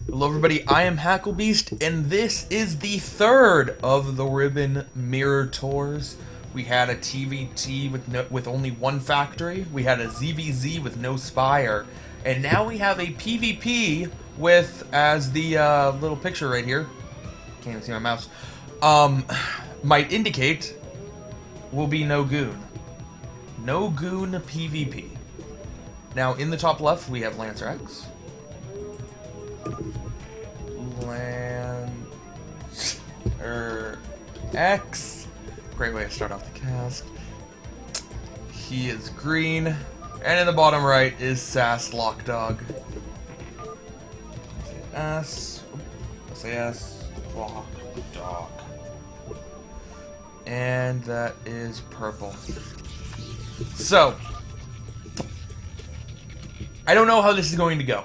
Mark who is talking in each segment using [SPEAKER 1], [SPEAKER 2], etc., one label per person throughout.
[SPEAKER 1] Hello everybody, I am Hacklebeast, and this is the third of the Ribbon Mirror Tours. We had a TVT with only one factory, we had a ZVZ with no spire, and now we have a PvP with, as the little picture right here, can't even see my mouse, might indicate, will be No Goon. No Goon PvP. Now in the top left we have LancerX. LancerX. Great way to start off the cast. He is green. And in the bottom right is sas.LocDog. sas.LocDog. And that is purple. So, I don't know how this is going to go.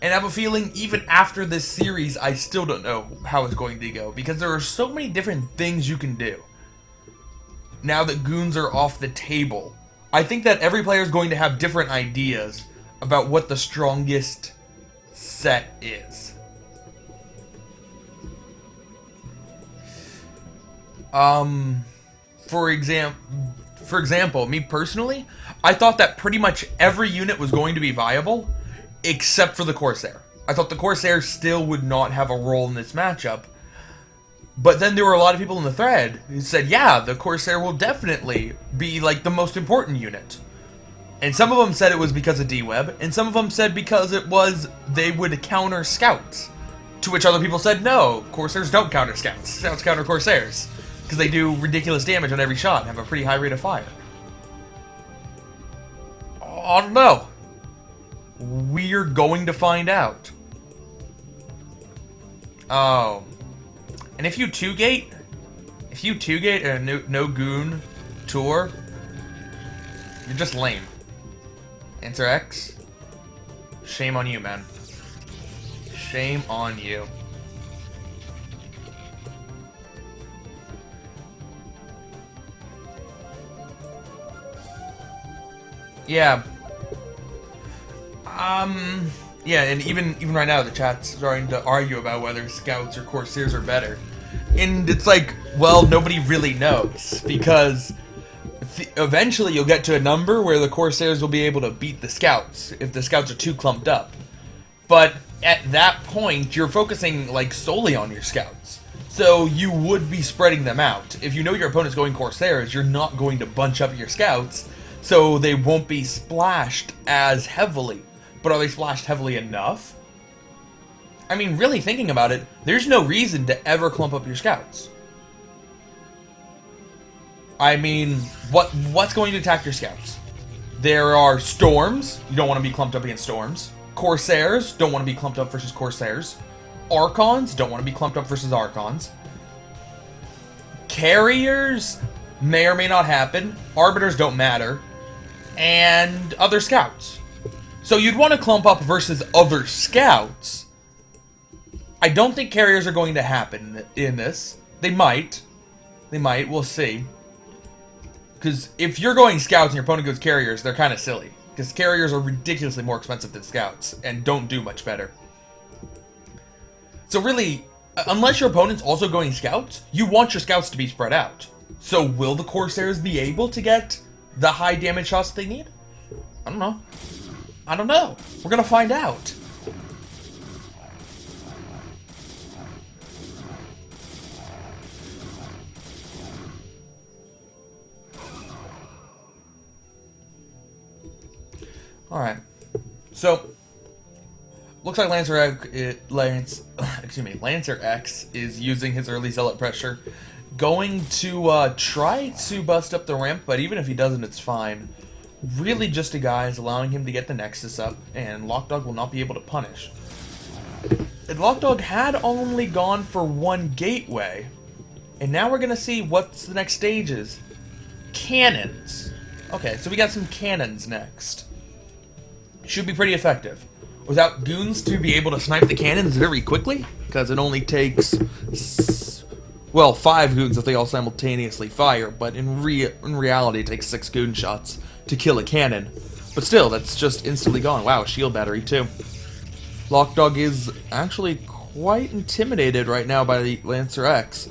[SPEAKER 1] And I have a feeling even after this series, I still don't know how it's going to go. Because there are so many different things you can do. Now that goons are off the table. I think that every player is going to have different ideas about what the strongest set is. For example, me personally, I thought that pretty much every unit was going to be viable, except for the Corsair. I thought the Corsair still would not have a role in this matchup. But then there were a lot of people in the thread who said, yeah, the Corsair will definitely be like the most important unit. And some of them said it was because of D-Web, and some of them said because it was they would counter scouts. To which other people said, no, Corsairs don't counter scouts. Scouts counter Corsairs. Because they do ridiculous damage on every shot and have a pretty high rate of fire. I don't know. We're going to find out. Oh. And if you two-gate a no Goon tour, you're just lame. LancerX, shame on you, man. Shame on you. Yeah. Yeah, and even right now the chat's starting to argue about whether Scouts or Corsairs are better. And it's like, well, nobody really knows, because eventually you'll get to a number where the Corsairs will be able to beat the Scouts, if the Scouts are too clumped up. But at that point, you're focusing, like, solely on your Scouts. So you would be spreading them out. If you know your opponent's going Corsairs, you're not going to bunch up your Scouts, so they won't be splashed as heavily. But are they splashed heavily enough? I mean, really thinking about it, there's no reason to ever clump up your Scouts. I mean, what's going to attack your Scouts? There are Storms. You don't want to be clumped up against Storms. Corsairs. Don't want to be clumped up versus Corsairs. Archons. Don't want to be clumped up versus Archons. Carriers may or may not happen. Arbiters don't matter. And other Scouts. So you'd want to clump up versus other Scouts. I don't think carriers are going to happen in this. They might. We'll see. Because if you're going Scouts and your opponent goes carriers, they're kind of silly. Because carriers are ridiculously more expensive than Scouts and don't do much better. So really, unless your opponent's also going Scouts, you want your Scouts to be spread out. So will the Corsairs be able to get the high damage shots they need? I don't know. We're gonna find out. Alright. So, looks like LancerX is using his early zealot pressure. Going to try to bust up the ramp, but even if he doesn't, it's fine. Really just a guy is allowing him to get the Nexus up, and LocDog will not be able to punish. And LocDog had only gone for one gateway, and now we're going to see what's the next stage is. Cannons. Okay, so we got some cannons next. Should be pretty effective. Without goons to be able to snipe the cannons very quickly, because it only takes, well, 5 goons if they all simultaneously fire, but in reality it takes 6 goon shots to kill a cannon. But still, that's just instantly gone. Wow, shield battery too. LocDog is actually quite intimidated right now by the LancerX.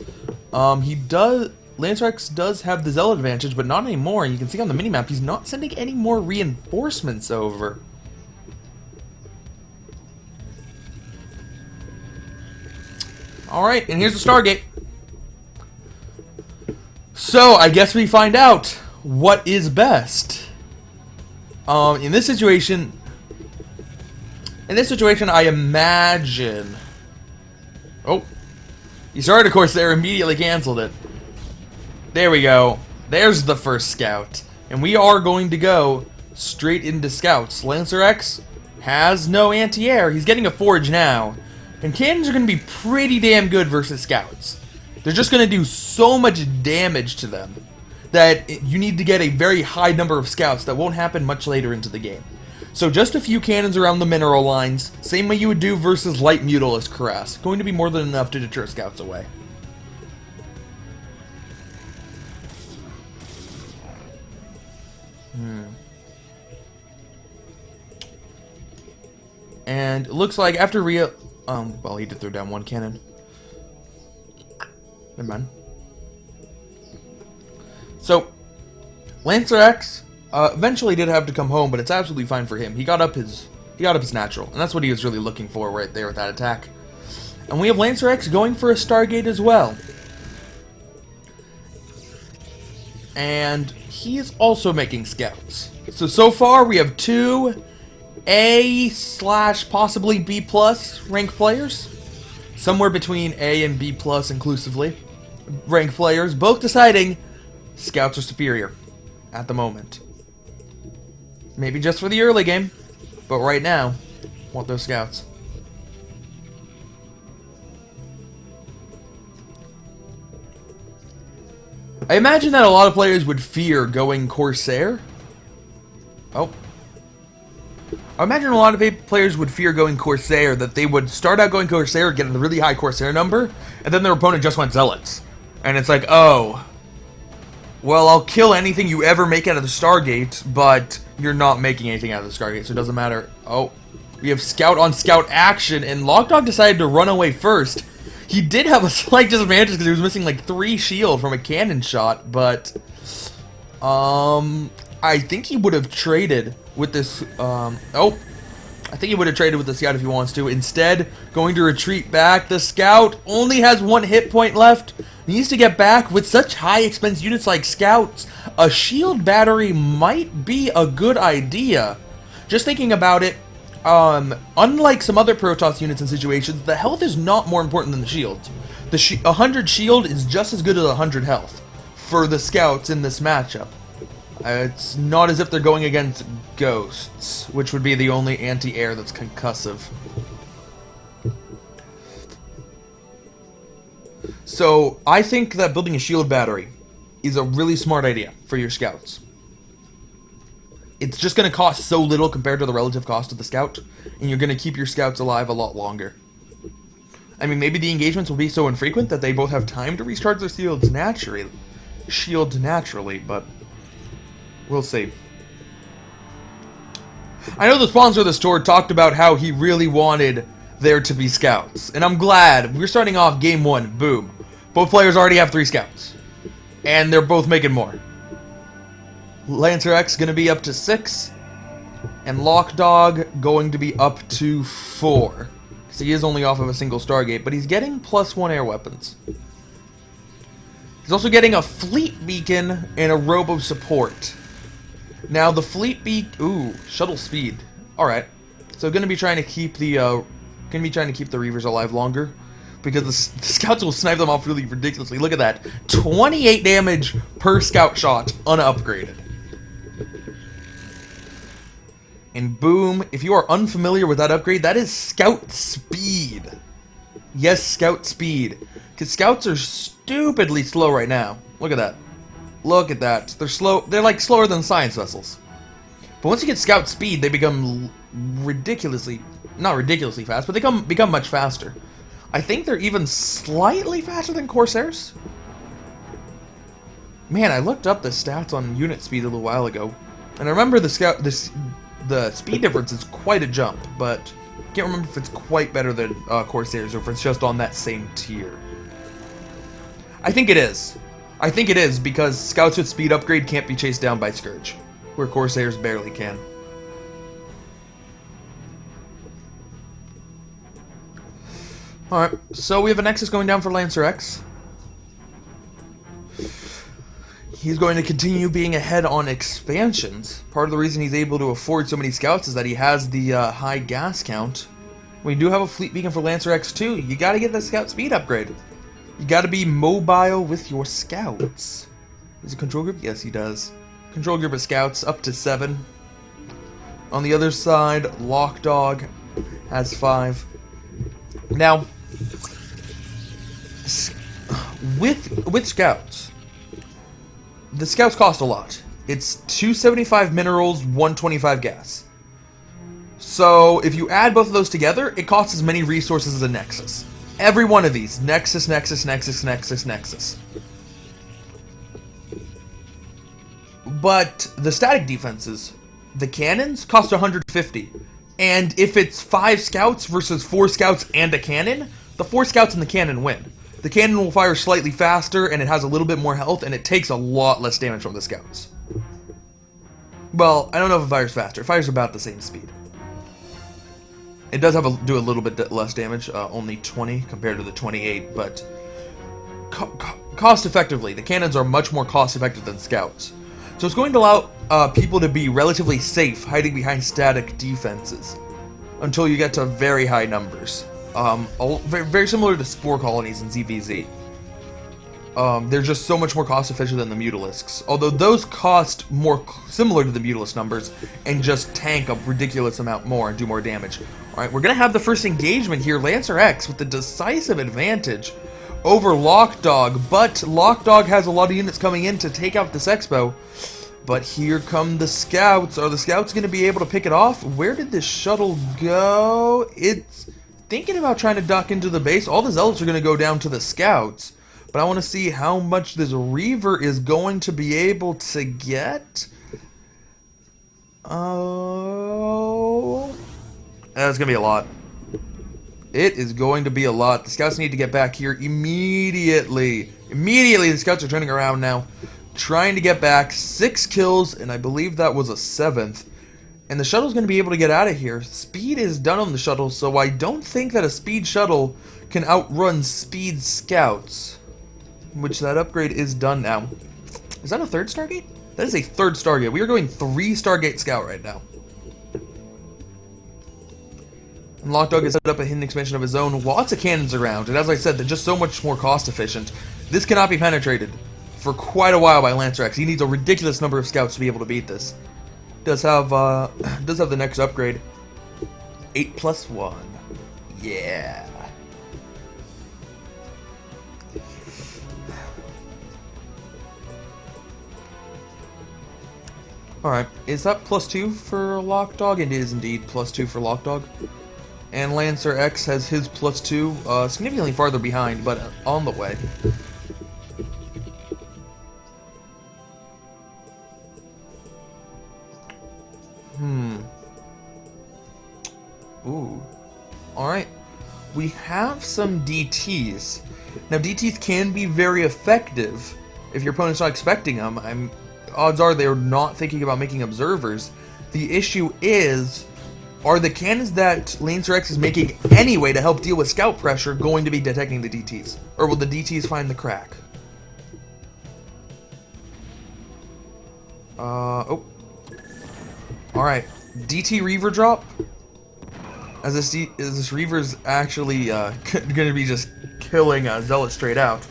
[SPEAKER 1] LancerX does have the Zealot advantage, but not anymore. You can see on the minimap he's not sending any more reinforcements over. Alright, and here's the Stargate. So, I guess we find out what is best. In this situation, I imagine... Oh. He started a Corsair, immediately canceled it. There we go. There's the first scout. And we are going to go straight into scouts. LancerX has no anti-air. He's getting a forge now. And cannons are going to be pretty damn good versus scouts. They're just going to do so much damage to them that you need to get a very high number of scouts. That won't happen much later into the game. So just a few cannons around the mineral lines, same way you would do versus light Mutalisk Cuirass. Going to be more than enough to deter scouts away. And it looks like after well, he did throw down one cannon. Never mind. So, LancerX eventually did have to come home, but it's absolutely fine for him. He got up his natural, and that's what he was really looking for right there with that attack. And we have LancerX going for a Stargate as well. And he is also making scouts. So far we have 2 A/possibly B+ ranked players. Somewhere between A and B+ inclusively. Ranked players, both deciding scouts are superior at the moment. Maybe just for the early game, but right now, want those scouts. I imagine that a lot of players would fear going Corsair. Oh. I imagine a lot of players would fear going Corsair, that they would start out going Corsair, get a really high Corsair number, and then their opponent just went Zealots. And it's like, oh, well, I'll kill anything you ever make out of the Stargate, but you're not making anything out of the Stargate, so it doesn't matter. Oh, we have scout on scout action, and LocDog decided to run away first. He did have a slight disadvantage because he was missing like 3 shield from a cannon shot, but I think he would have traded with this. I think he would have traded with the scout if he wants to. Instead, going to retreat back. The scout only has 1 hit point left. He needs to get back. With such high expense units like scouts, a shield battery might be a good idea. Just thinking about it, unlike some other Protoss units and situations, the health is not more important than the shield. 100 shield is just as good as 100 health for the scouts in this matchup. It's not as if they're going against ghosts, which would be the only anti-air that's concussive. So, I think that building a shield battery is a really smart idea for your scouts. It's just going to cost so little compared to the relative cost of the scout, and you're going to keep your scouts alive a lot longer. I mean, maybe the engagements will be so infrequent that they both have time to recharge their shields naturally, but we'll see. I know the sponsor of the store talked about how he really wanted there to be scouts, and I'm glad. We're starting off game 1, boom. Both players already have 3 scouts, and they're both making more. LancerX going to be up to 6, and LocDog going to be up to 4. Because he is only off of a single Stargate, but he's getting +1 air weapons. He's also getting a fleet beacon and a robo support. Now the fleet shuttle speed. All right, so going to be trying to keep the Reavers alive longer, because the scouts will snipe them off really ridiculously. Look at that, 28 damage per scout shot, unupgraded. And boom, if you are unfamiliar with that upgrade, that is scout speed. Yes, scout speed, because scouts are stupidly slow right now. Look at that. Look at that. They're slow. They're like slower than science vessels. But once you get scout speed, they become not ridiculously fast, but they become much faster. I think they're even slightly faster than Corsairs. Man, I looked up the stats on unit speed a little while ago, and I remember the speed difference is quite a jump, but Can't remember if it's quite better than Corsairs or if it's just on that same tier. I think it is. I think it is because Scouts with speed upgrade can't be chased down by Scourge, where Corsairs barely can. Alright, so we have a Nexus going down for LancerX. He's going to continue being ahead on expansions. Part of the reason he's able to afford so many Scouts is that he has the high gas count. We do have a fleet beacon for LancerX too. You gotta get the Scout speed upgrade. You gotta be mobile with your Scouts. Does he control group? Yes, he does. Control group of Scouts up to 7. On the other side, LocDog has 5. Now, with Scouts, the Scouts cost a lot. It's 275 minerals, 125 gas. So if you add both of those together, it costs as many resources as a Nexus. Every one of these. Nexus, Nexus, Nexus, Nexus, Nexus. But the static defenses, the cannons, cost 150. And if it's 5 Scouts versus 4 Scouts and a cannon, the 4 Scouts and the cannon win. The cannon will fire slightly faster, and it has a little bit more health, and it takes a lot less damage from the Scouts. Well, I don't know if it fires faster. It fires about the same speed. It does have do a little bit less damage, only 20 compared to the 28, but cost-effectively, the cannons are much more cost-effective than Scouts. So it's going to allow people to be relatively safe hiding behind static defenses until you get to very high numbers. Very similar to Spore Colonies in ZVZ. They're just so much more cost-efficient than the Mutalisks, although those cost more similar to the Mutalisk numbers and just tank a ridiculous amount more and do more damage. Alright, we're going to have the first engagement here, LancerX with the decisive advantage over LocDog, but LocDog has a lot of units coming in to take out this Expo. But here come the Scouts. Are the Scouts going to be able to pick it off? Where did this shuttle go? It's thinking about trying to duck into the base. All the Zealots are going to go down to the Scouts. But I want to see how much this Reaver is going to be able to get. Oh, that's going to be a lot. It is going to be a lot. The Scouts need to get back here immediately. Immediately, the Scouts are turning around now. Trying to get back. 6 kills, and I believe that was a 7th. And the shuttle's going to be able to get out of here. Speed is done on the shuttle, so I don't think that a speed shuttle can outrun speed Scouts. Which that upgrade is done now. Is that a 3rd Stargate? That is a 3rd Stargate. We are going 3 Stargate Scout right now. And LocDog has set up a hidden expansion of his own. Lots of cannons around, and as I said, they're just so much more cost efficient. This cannot be penetrated for quite a while by LancerX. He needs a ridiculous number of Scouts to be able to beat this. Does have the next upgrade. 8+1. Yeah. Alright, is that +2 for LocDog? It is indeed +2 for LocDog. And LancerX has his +2, significantly farther behind, but on the way. Ooh. Alright. We have some DTs. Now, DTs can be very effective if your opponent's not expecting them. Odds are they're not thinking about making observers. The issue is, are the cannons that LancerX is making anyway to help deal with scout pressure going to be detecting the DTs? Or will the DTs find the crack? Oh. Alright. DT Reaver drop. As this Reaver's actually going to be just killing Zealot straight out.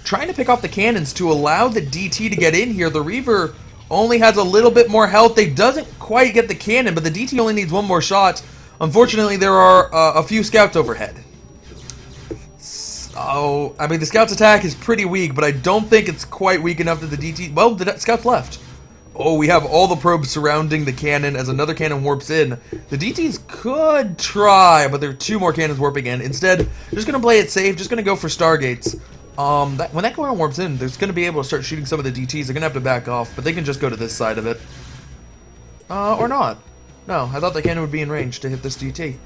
[SPEAKER 1] Trying to pick off the cannons to allow the DT to get in here. The Reaver only has a little bit more health. They doesn't quite get the cannon, but the DT only needs 1 more shot. Unfortunately, there are a few Scouts overhead. So, I mean, the Scout's attack is pretty weak, but I don't think it's quite weak enough that the DT... Well, the Scout's left. Oh, we have all the probes surrounding the cannon as another cannon warps in. The DTs could try, but there are 2 more cannons warping in. Instead, just going to play it safe, just going to go for Stargates. When that cannon warps in, they're going to be able to start shooting some of the DTs. They're going to have to back off, but they can just go to this side of it. Or not. No, I thought the cannon would be in range to hit this DT.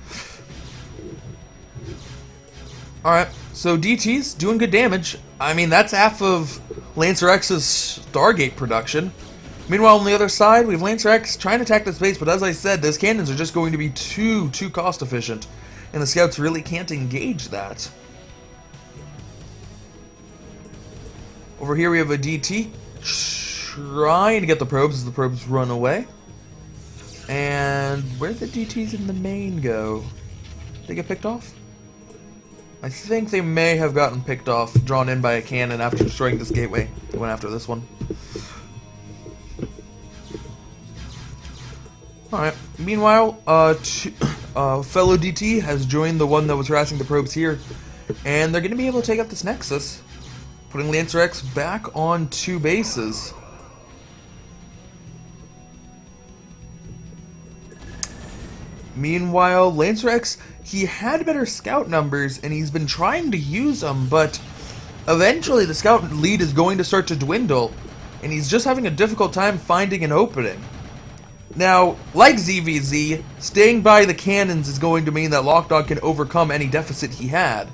[SPEAKER 1] Alright, so DT's doing good damage. I mean, that's half of LancerX's Stargate production. Meanwhile, on the other side, we have LancerX trying to attack this base, but as I said, those cannons are just going to be too cost efficient, and the scouts really can't engage that. Over here we have a DT trying to get the probes as the probes run away. And where'd the DTs in the main go? Did they get picked off? I think they may have gotten picked off, drawn in by a cannon after destroying this gateway. They went after this one. Alright, meanwhile, fellow DT has joined the one that was harassing the probes here, and they're going to be able to take out this Nexus, putting LancerX back on 2 bases. Meanwhile, LancerX, he had better scout numbers, and he's been trying to use them, but eventually the scout lead is going to start to dwindle, and he's just having a difficult time finding an opening. Now, like ZVZ, staying by the cannons is going to mean that LocDog can overcome any deficit he had.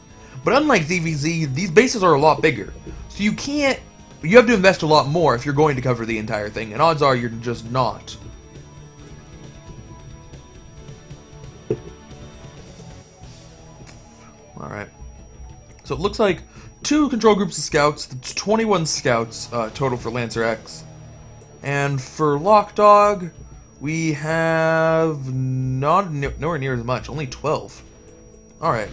[SPEAKER 1] But unlike ZVZ, these bases are a lot bigger, so you have to invest a lot more if you're going to cover the entire thing, and odds are you're just not. Alright, so it looks like 2 control groups of scouts, that's 21 scouts total for LancerX. And for LocDog, we have nowhere near as much, only 12. Alright,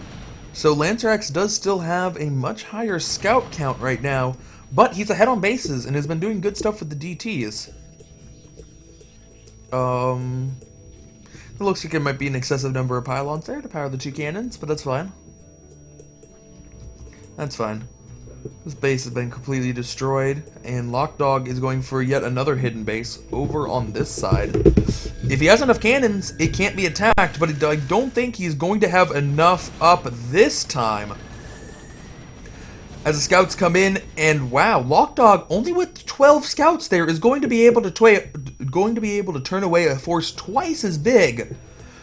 [SPEAKER 1] so LancerX does still have a much higher scout count right now, but he's ahead on bases and has been doing good stuff with the DTs. It looks like it might be an excessive number of pylons there to power the 2 cannons, but that's fine. That's fine. This base has been completely destroyed, and LocDog is going for yet another hidden base over on this side. If he has enough cannons, it can't be attacked, but I don't think he's going to have enough up this time. As the scouts come in, and wow, LocDog, only with 12 scouts there, is going to be able to turn away a force twice as big,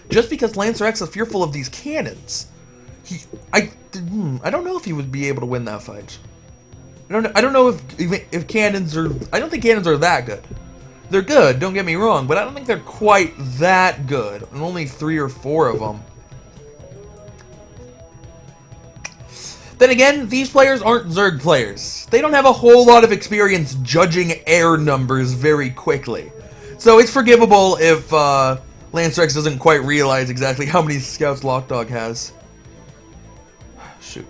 [SPEAKER 1] just because LancerX is fearful of these cannons. I don't know if he would be able to win that fight. I don't know if cannons are... I don't think cannons are that good. They're good, don't get me wrong, but I don't think they're quite that good. And only 3 or 4 of them. Then again, these players aren't Zerg players. They don't have a whole lot of experience judging air numbers very quickly. So it's forgivable if LancerX doesn't quite realize exactly how many scouts LocDog has. Shoot.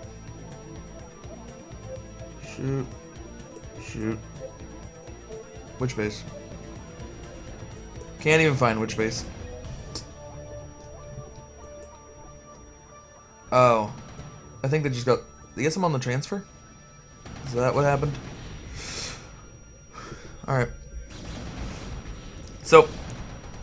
[SPEAKER 1] Shoot. Shoot. Which base? Can't even find which base. Oh. I think they just got... I guess I'm on the transfer? Is that what happened? Alright. So,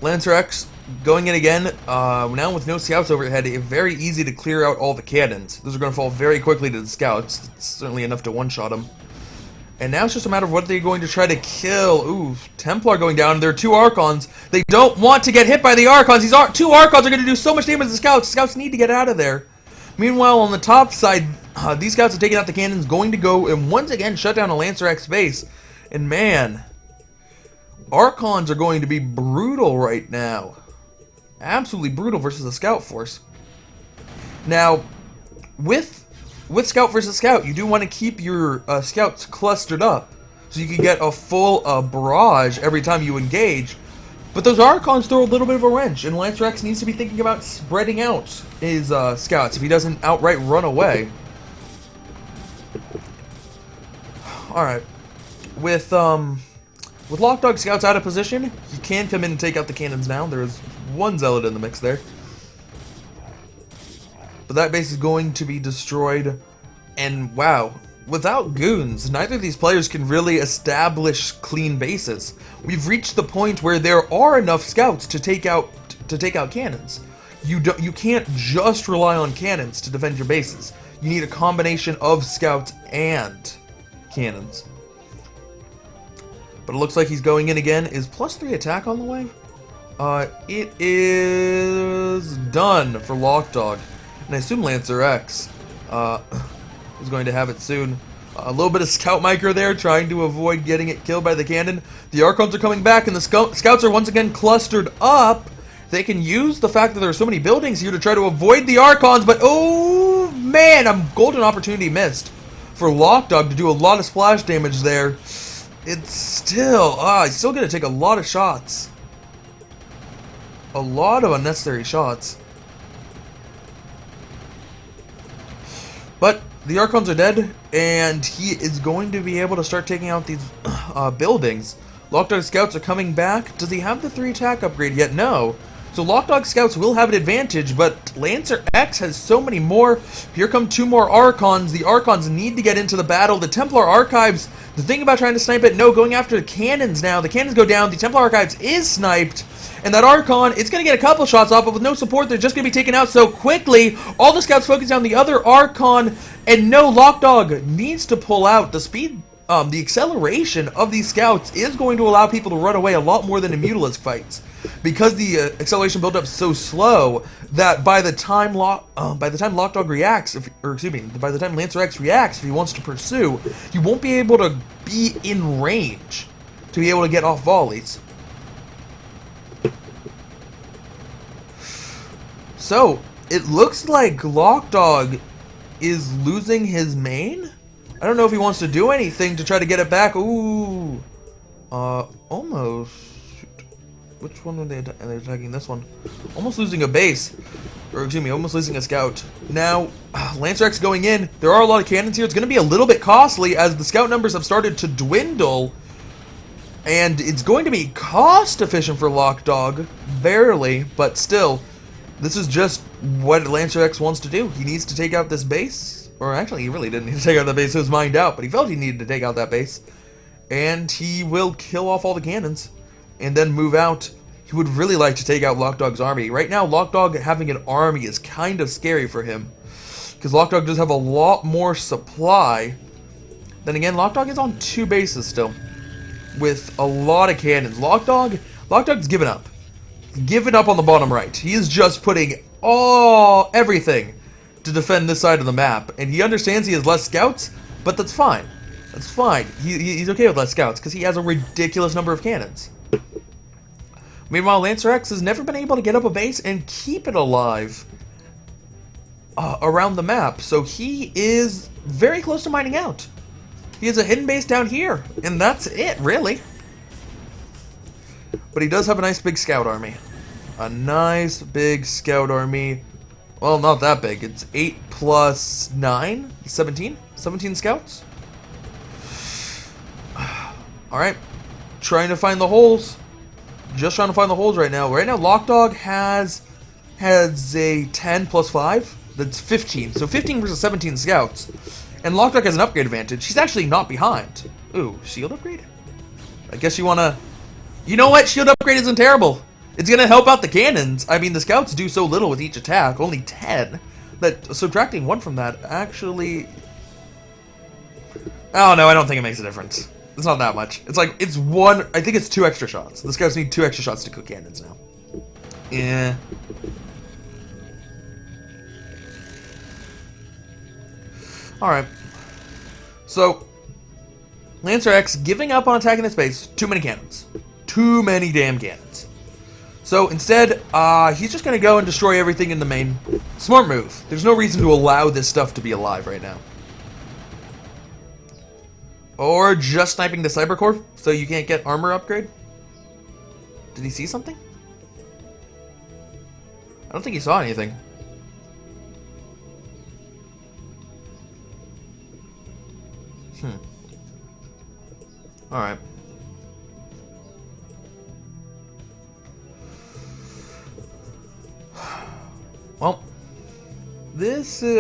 [SPEAKER 1] LancerX going in again. Now with no scouts overhead, it's very easy to clear out all the cannons. Those are going to fall very quickly to the scouts. It's certainly enough to one-shot them. And now it's just a matter of what they're going to try to kill. Ooh, Templar going down. There are 2 Archons. They don't want to get hit by the Archons. These 2 Archons are going to do so much damage to the scouts. Scouts need to get out of there. Meanwhile, on the top side, these scouts are taking out the cannons, going to go and once again shut down a LancerX base. And man, Archons are going to be brutal right now. Absolutely brutal versus a scout force. Now, with scout versus scout, you do want to keep your scouts clustered up so you can get a full barrage every time you engage. But those Archons throw a little bit of a wrench, and LancerX needs to be thinking about spreading out his scouts if he doesn't outright run away. Alright. With LocDog scouts out of position, he can come in and take out the cannons now. There is 1 Zealot in the mix there. But that base is going to be destroyed. And wow, without goons, neither of these players can really establish clean bases. We've reached the point where there are enough scouts to take out cannons. You can't just rely on cannons to defend your bases. You need a combination of scouts and cannons. But it looks like he's going in again. Is +3 attack on the way? It is done for LocDog. And I assume LancerX is going to have it soon. A little bit of scout micro there, trying to avoid getting it killed by the cannon. The Archons are coming back, and the scouts are once again clustered up. They can use the fact that there are so many buildings here to try to avoid the Archons, but oh man, a golden opportunity missed for LocDog to do a lot of splash damage there. It's still, he's still going to take a lot of shots. A lot of unnecessary shots. But the Archons are dead, and he is going to be able to start taking out these buildings. LocDog scouts are coming back. Does he have the 3 attack upgrade yet? No. So LocDog scouts will have an advantage, but LancerX has so many more. Here come 2 more Archons. The Archons need to get into the battle. The Templar Archives, the thing about trying to snipe it, no, going after the cannons now. The cannons go down. The Templar Archives is sniped. And that Archon, it's going to get a couple shots off, but with no support, they're just going to be taken out so quickly. All the scouts focus on the other Archon, and no, LocDog needs to pull out. The speed, the acceleration of these scouts is going to allow people to run away a lot more than in Mutalisk fights. Because the acceleration build-up is so slow that by the time LocDog reacts, by the time LancerX reacts, if he wants to pursue, he won't be able to be in range to be able to get off volleys. So, it looks like LocDog is losing his main? I don't know if he wants to do anything to try to get it back. Ooh. Almost. Shoot. Which one are they attacking? They're attacking this one. Almost losing a base. Or, excuse me, almost losing a scout. Now, LancerX going in. There are a lot of cannons here. It's going to be a little bit costly as the scout numbers have started to dwindle. And it's going to be cost efficient for LocDog. Barely, but still. This is just what LancerX wants to do. He needs to take out this base. Or actually, he really didn't need to take out the base. It was mined out, but he felt he needed to take out that base. And he will kill off all the cannons. And then move out. He would really like to take out LocDog's army. Right now, LocDog having an army is kind of scary for him. Because LocDog does have a lot more supply. Then again, LocDog is on 2 bases still. With a lot of cannons. LocDog's given up. Given up on the bottom right. He is just putting everything to defend this side of the map. And he understands he has less scouts, but that's fine. That's fine. He's okay with less scouts because he has a ridiculous number of cannons. Meanwhile, LancerX has never been able to get up a base and keep it alive around the map. So he is very close to mining out. He has a hidden base down here, and that's it, really. But he does have a nice big scout army. A nice big scout army. Well, not that big. It's 8 plus 9? 17? 17 scouts? Alright. Trying to find the holes. Just trying to find the holes right now. Right now, LocDog has a 10 plus 5. That's 15. So 15 versus 17 scouts. And LocDog has an upgrade advantage. He's actually not behind. Ooh, shield upgrade? I guess you want to... You know what? Shield upgrade isn't terrible. It's going to help out the cannons. I mean, the scouts do so little with each attack. Only 10. That subtracting 1 from that actually... Oh, no, I don't think it makes a difference. It's not that much. It's like, it's 1... I think it's 2 extra shots. The scouts need 2 extra shots to cook cannons now. Yeah. Alright. So, LancerX giving up on attacking this base. Too many cannons. Too many damn cannons. So instead, he's just going to go and destroy everything in the main. Smart move. There's no reason to allow this stuff to be alive right now. Or just sniping the Cyber Core so you can't get armor upgrade. Did he see something? I don't think he saw anything. Alright. Well, this, we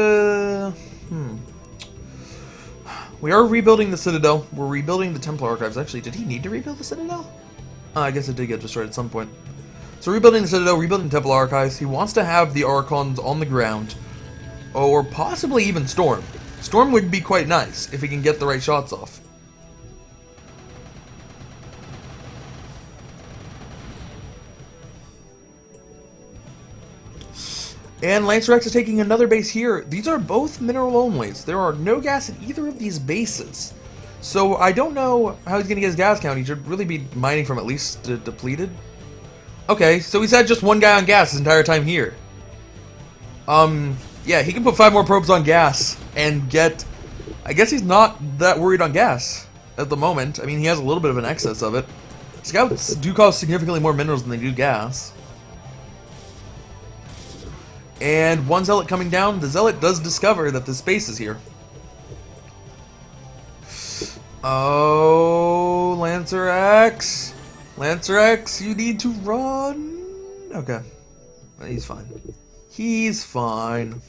[SPEAKER 1] are rebuilding the Citadel. We're rebuilding the Templar Archives. Actually, did he need to rebuild the Citadel? I guess it did get destroyed at some point. So rebuilding the Citadel, rebuilding the Templar Archives. He wants to have the Archons on the ground. Or possibly even Storm. Storm would be quite nice if he can get the right shots off. And LancerX is taking another base here. These are both mineral onlys. There are no gas in either of these bases. So I don't know how he's going to get his gas count. He should really be mining from at least depleted. Okay, so he's had just one guy on gas his entire time here. Yeah, he can put 5 more probes on gas and get... I guess he's not that worried on gas at the moment. I mean, he has a little bit of an excess of it. Scouts do cost significantly more minerals than they do gas. And one Zealot coming down. The Zealot does discover that this space is here. Oh, LancerX. LancerX, you need to run. Okay. He's fine. He's fine.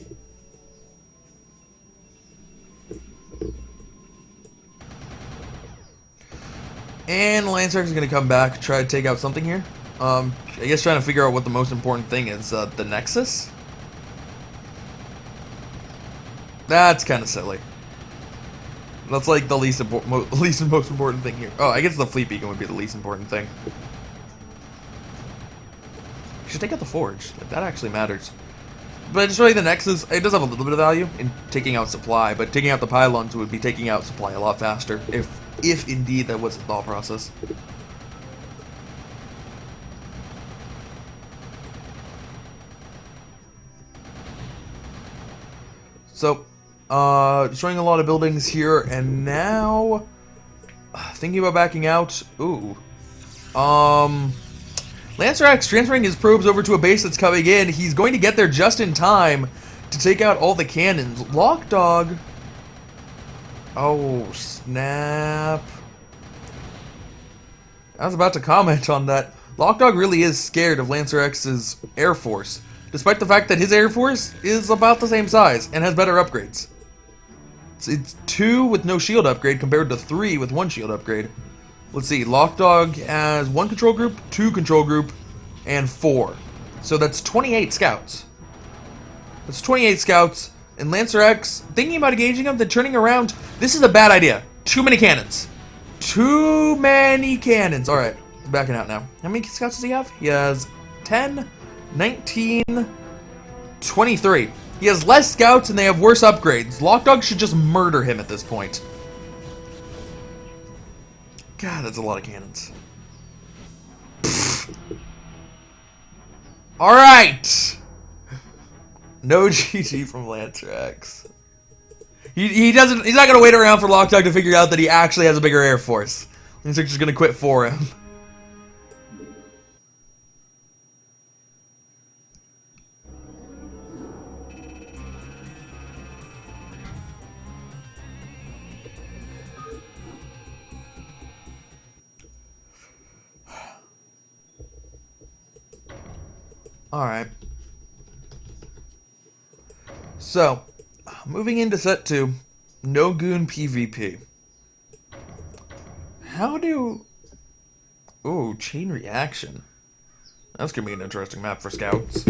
[SPEAKER 1] And LancerX is going to come back, try to take out something here. I guess trying to figure out what the most important thing is. The Nexus? That's kind of silly. That's like the least and most important thing here. Oh, I guess the Fleet Beacon would be the least important thing. You should take out the Forge. That actually matters. But just really the Nexus, it does have a little bit of value in taking out supply, but taking out the pylons would be taking out supply a lot faster, if indeed that was the thought process. So, destroying a lot of buildings here, and now thinking about backing out. Ooh. LancerX transferring his probes over to a base that's coming in. He's going to get there just in time to take out all the cannons. LocDog. Oh, snap. I was about to comment on that. LocDog really is scared of LancerX's Air Force, despite the fact that his Air Force is about the same size and has better upgrades. It's 2 with no shield upgrade compared to 3 with 1 shield upgrade. Let's see, LocDog has 1 control group, 2 control group, and 4. So that's 28 scouts. That's 28 scouts, and LancerX, thinking about engaging them, then turning around. This is a bad idea. Too many cannons. Too many cannons. Alright, he's backing out now. How many scouts does he have? He has 10, 19, 23. He has less scouts and they have worse upgrades. LocDog should just murder him at this point. God, that's a lot of cannons. Alright! No GG from LancerX. He's not gonna wait around for LocDog to figure out that he actually has a bigger Air Force. LancerX is just gonna quit for him. Alright. So, moving into set 2, No Goon PvP. How do... Ooh, chain reaction. That's gonna be an interesting map for scouts.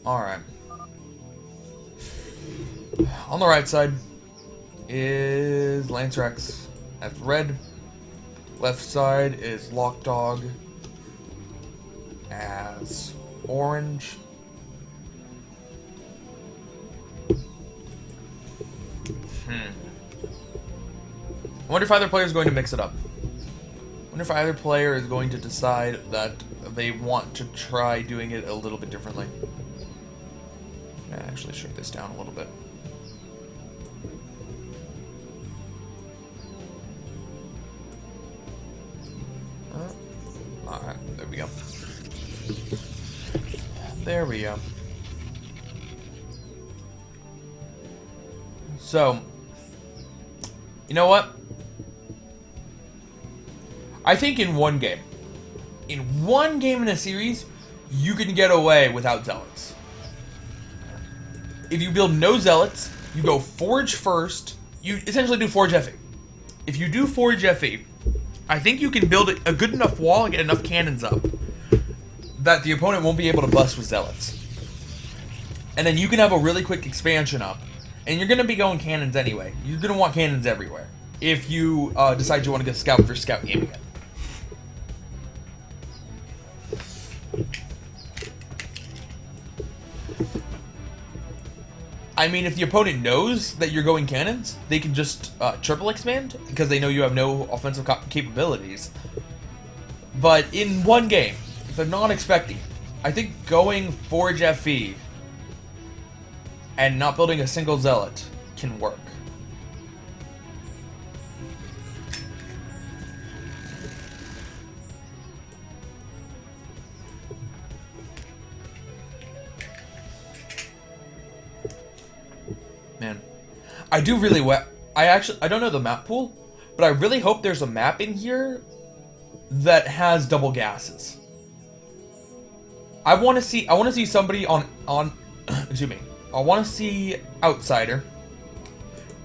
[SPEAKER 1] Alright. On the right side is LancerX. That's red. Left side is LocDog as orange. I wonder if either player is going to mix it up. I wonder if either player is going to decide that they want to try doing it a little bit differently. I'm gonna actually shrink this down a little bit. Alright, there we go. There we go. So, you know what? I think in one game in a series, you can get away without zealots. If you build no zealots, you go Forge first, you essentially do Forge FE. If you do Forge FE, I think you can build a good enough wall and get enough cannons up that the opponent won't be able to bust with zealots. And then you can have a really quick expansion up And you're going to be going cannons anyway. You're going to want cannons everywhere if you decide you want to go scout for scout game again. I mean, if the opponent knows that you're going cannons, they can just triple expand because they know you have no offensive capabilities. But in one game, if they're not expecting it, I think going Forge FE and not building a single zealot can work. Man, I do really I don't know the map pool, but I really hope there's a map in here that has double gases. I want to see somebody on excuse me. I want to see Outsider,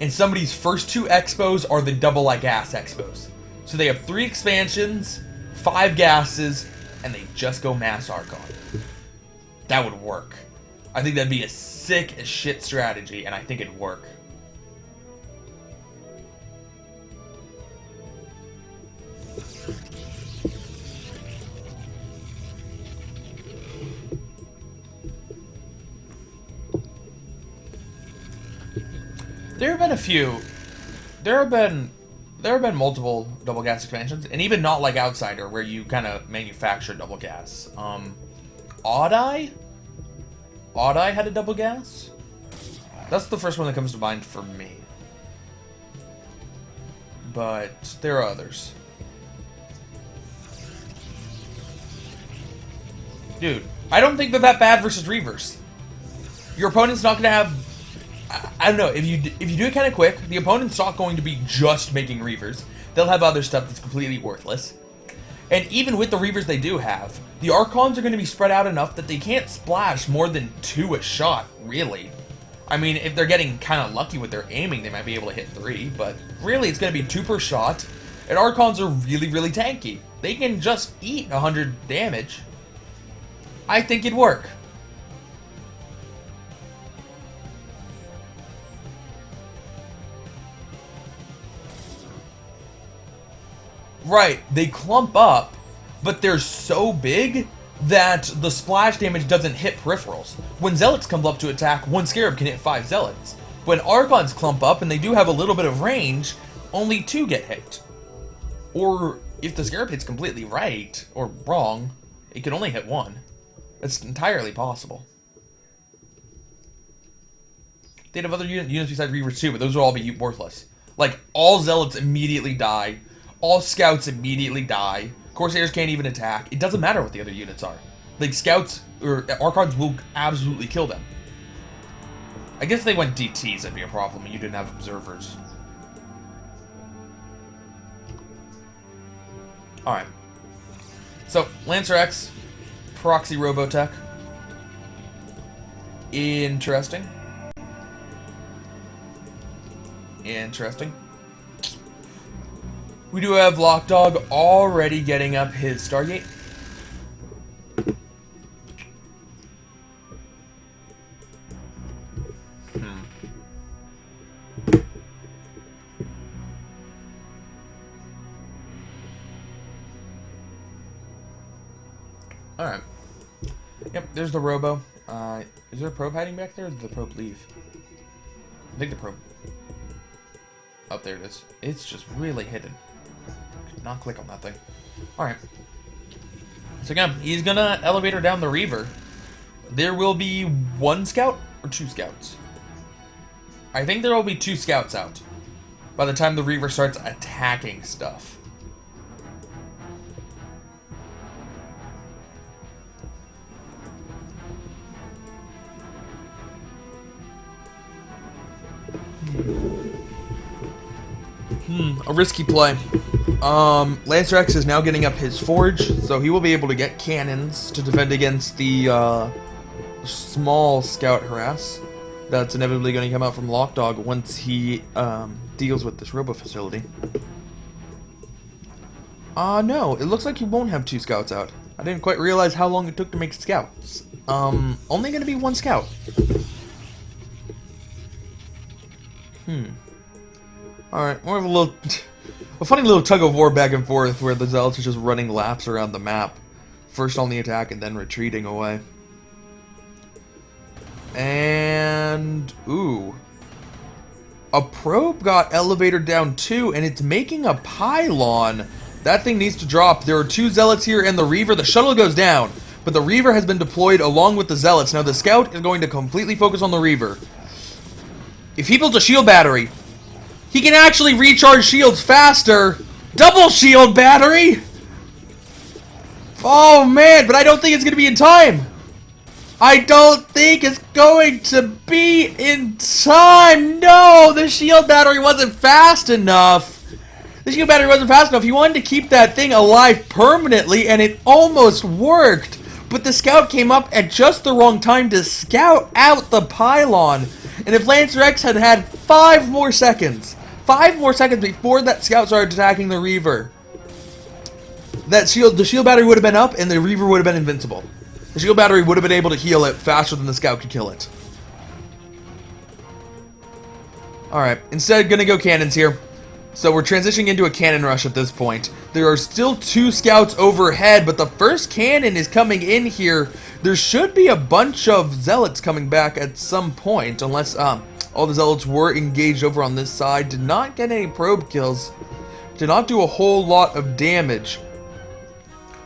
[SPEAKER 1] and somebody's first 2 expos are the double gas expos. So they have 3 expansions, 5 gases, and they just go mass Archon. That would work. I think that'd be a sick as shit strategy, and I think it'd work. There have been a few. There have been multiple double gas expansions, and even not like Outsider, where you kind of manufacture double gas. Odd Eye had a double gas. That's the first one that comes to mind for me. But there are others. Dude, I don't think they're that bad versus Reavers. Your opponent's not gonna have. I don't know, if you do it kind of quick, the opponent's not going to be just making Reavers. They'll have other stuff that's completely worthless. And even with the Reavers they do have, the Archons are going to be spread out enough that they can't splash more than 2 a shot, really. I mean, if they're getting kind of lucky with their aiming, they might be able to hit 3, but really it's going to be 2 per shot. And Archons are really, really tanky. They can just eat 100 damage. I think it'd work. Right, they clump up, but they're so big that the splash damage doesn't hit peripherals. When Zealots come up to attack, 1 Scarab can hit 5 Zealots. When Archons clump up and they do have a little bit of range, only 2 get hit. Or if the Scarab hits completely right, or wrong, it can only hit 1. That's entirely possible. They'd have other units besides Reavers too, but those would all be worthless. Like, all Zealots immediately die. All Scouts immediately die. Corsairs can't even attack. It doesn't matter what the other units are. Like, Scouts or Archons will absolutely kill them. I guess if they went DTs, that'd be a problem, and you didn't have observers. Alright. So, LancerX, Proxy Robotech. Interesting. Interesting. We do have LocDog already getting up his Stargate. Alright. Yep, there's the Robo. Is there a probe hiding back there, or did the probe leave? I think the probe... Oh, there it is. It's just really hidden. Could not click on that thing. Alright. So again, he's gonna elevator down the Reaver. There will be 1 scout or 2 scouts. I think there will be 2 scouts out by the time the Reaver starts attacking stuff. A risky play. LancerX is now getting up his Forge, so he will be able to get cannons to defend against the small scout harass that's inevitably going to come out from LocDog once he deals with this Robo facility. No, it looks like he won't have 2 scouts out. I didn't quite realize how long it took to make scouts. Only going to be 1 scout. Alright, more of a funny little tug-of-war back and forth where the Zealots are just running laps around the map. First on the attack and then retreating away. And... ooh. A probe got elevated down too, and it's making a pylon. That thing needs to drop. There are 2 Zealots here and the Reaver. The shuttle goes down, but the Reaver has been deployed along with the Zealots. Now the Scout is going to completely focus on the Reaver. If he builds a shield battery, he can actually recharge shields faster. Double shield battery! Oh man, but I don't think it's going to be in time. I don't think it's going to be in time. No, the shield battery wasn't fast enough. The shield battery wasn't fast enough. He wanted to keep that thing alive permanently, and it almost worked. But the Scout came up at just the wrong time to scout out the pylon. And if LancerX had had 5 more seconds before that Scout started attacking the Reaver, the shield battery would have been up, and the Reaver would have been invincible. The shield battery would have been able to heal it faster than the Scout could kill it. Alright, instead gonna go cannons here. So we're transitioning into a cannon rush at this point. There are still 2 Scouts overhead, but the first cannon is coming in here. There should be a bunch of Zealots coming back at some point, unless all the Zealots were engaged over on this side. Did not get any probe kills. Did not do a whole lot of damage.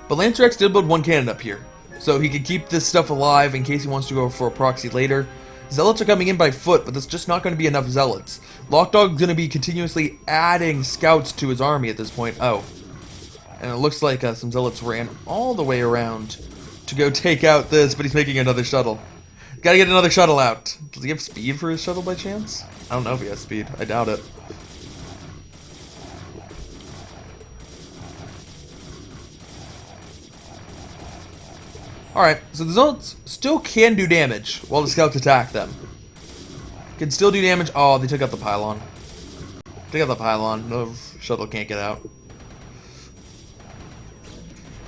[SPEAKER 1] But LancerX did build 1 cannon up here, so he could keep this stuff alive in case he wants to go for a proxy later. Zealots are coming in by foot, but that's just not going to be enough Zealots. LocDog's going to be continuously adding Scouts to his army at this point. Oh, and it looks like some Zealots ran all the way around to go take out this, but he's making another shuttle. Gotta get another shuttle out. Does he have speed for his shuttle by chance? I don't know if he has speed. I doubt it. Alright, so the Zealots still can do damage while the Scouts attack them. Can still do damage. Oh, they took out the pylon. Took out the pylon. No shuttle can't get out.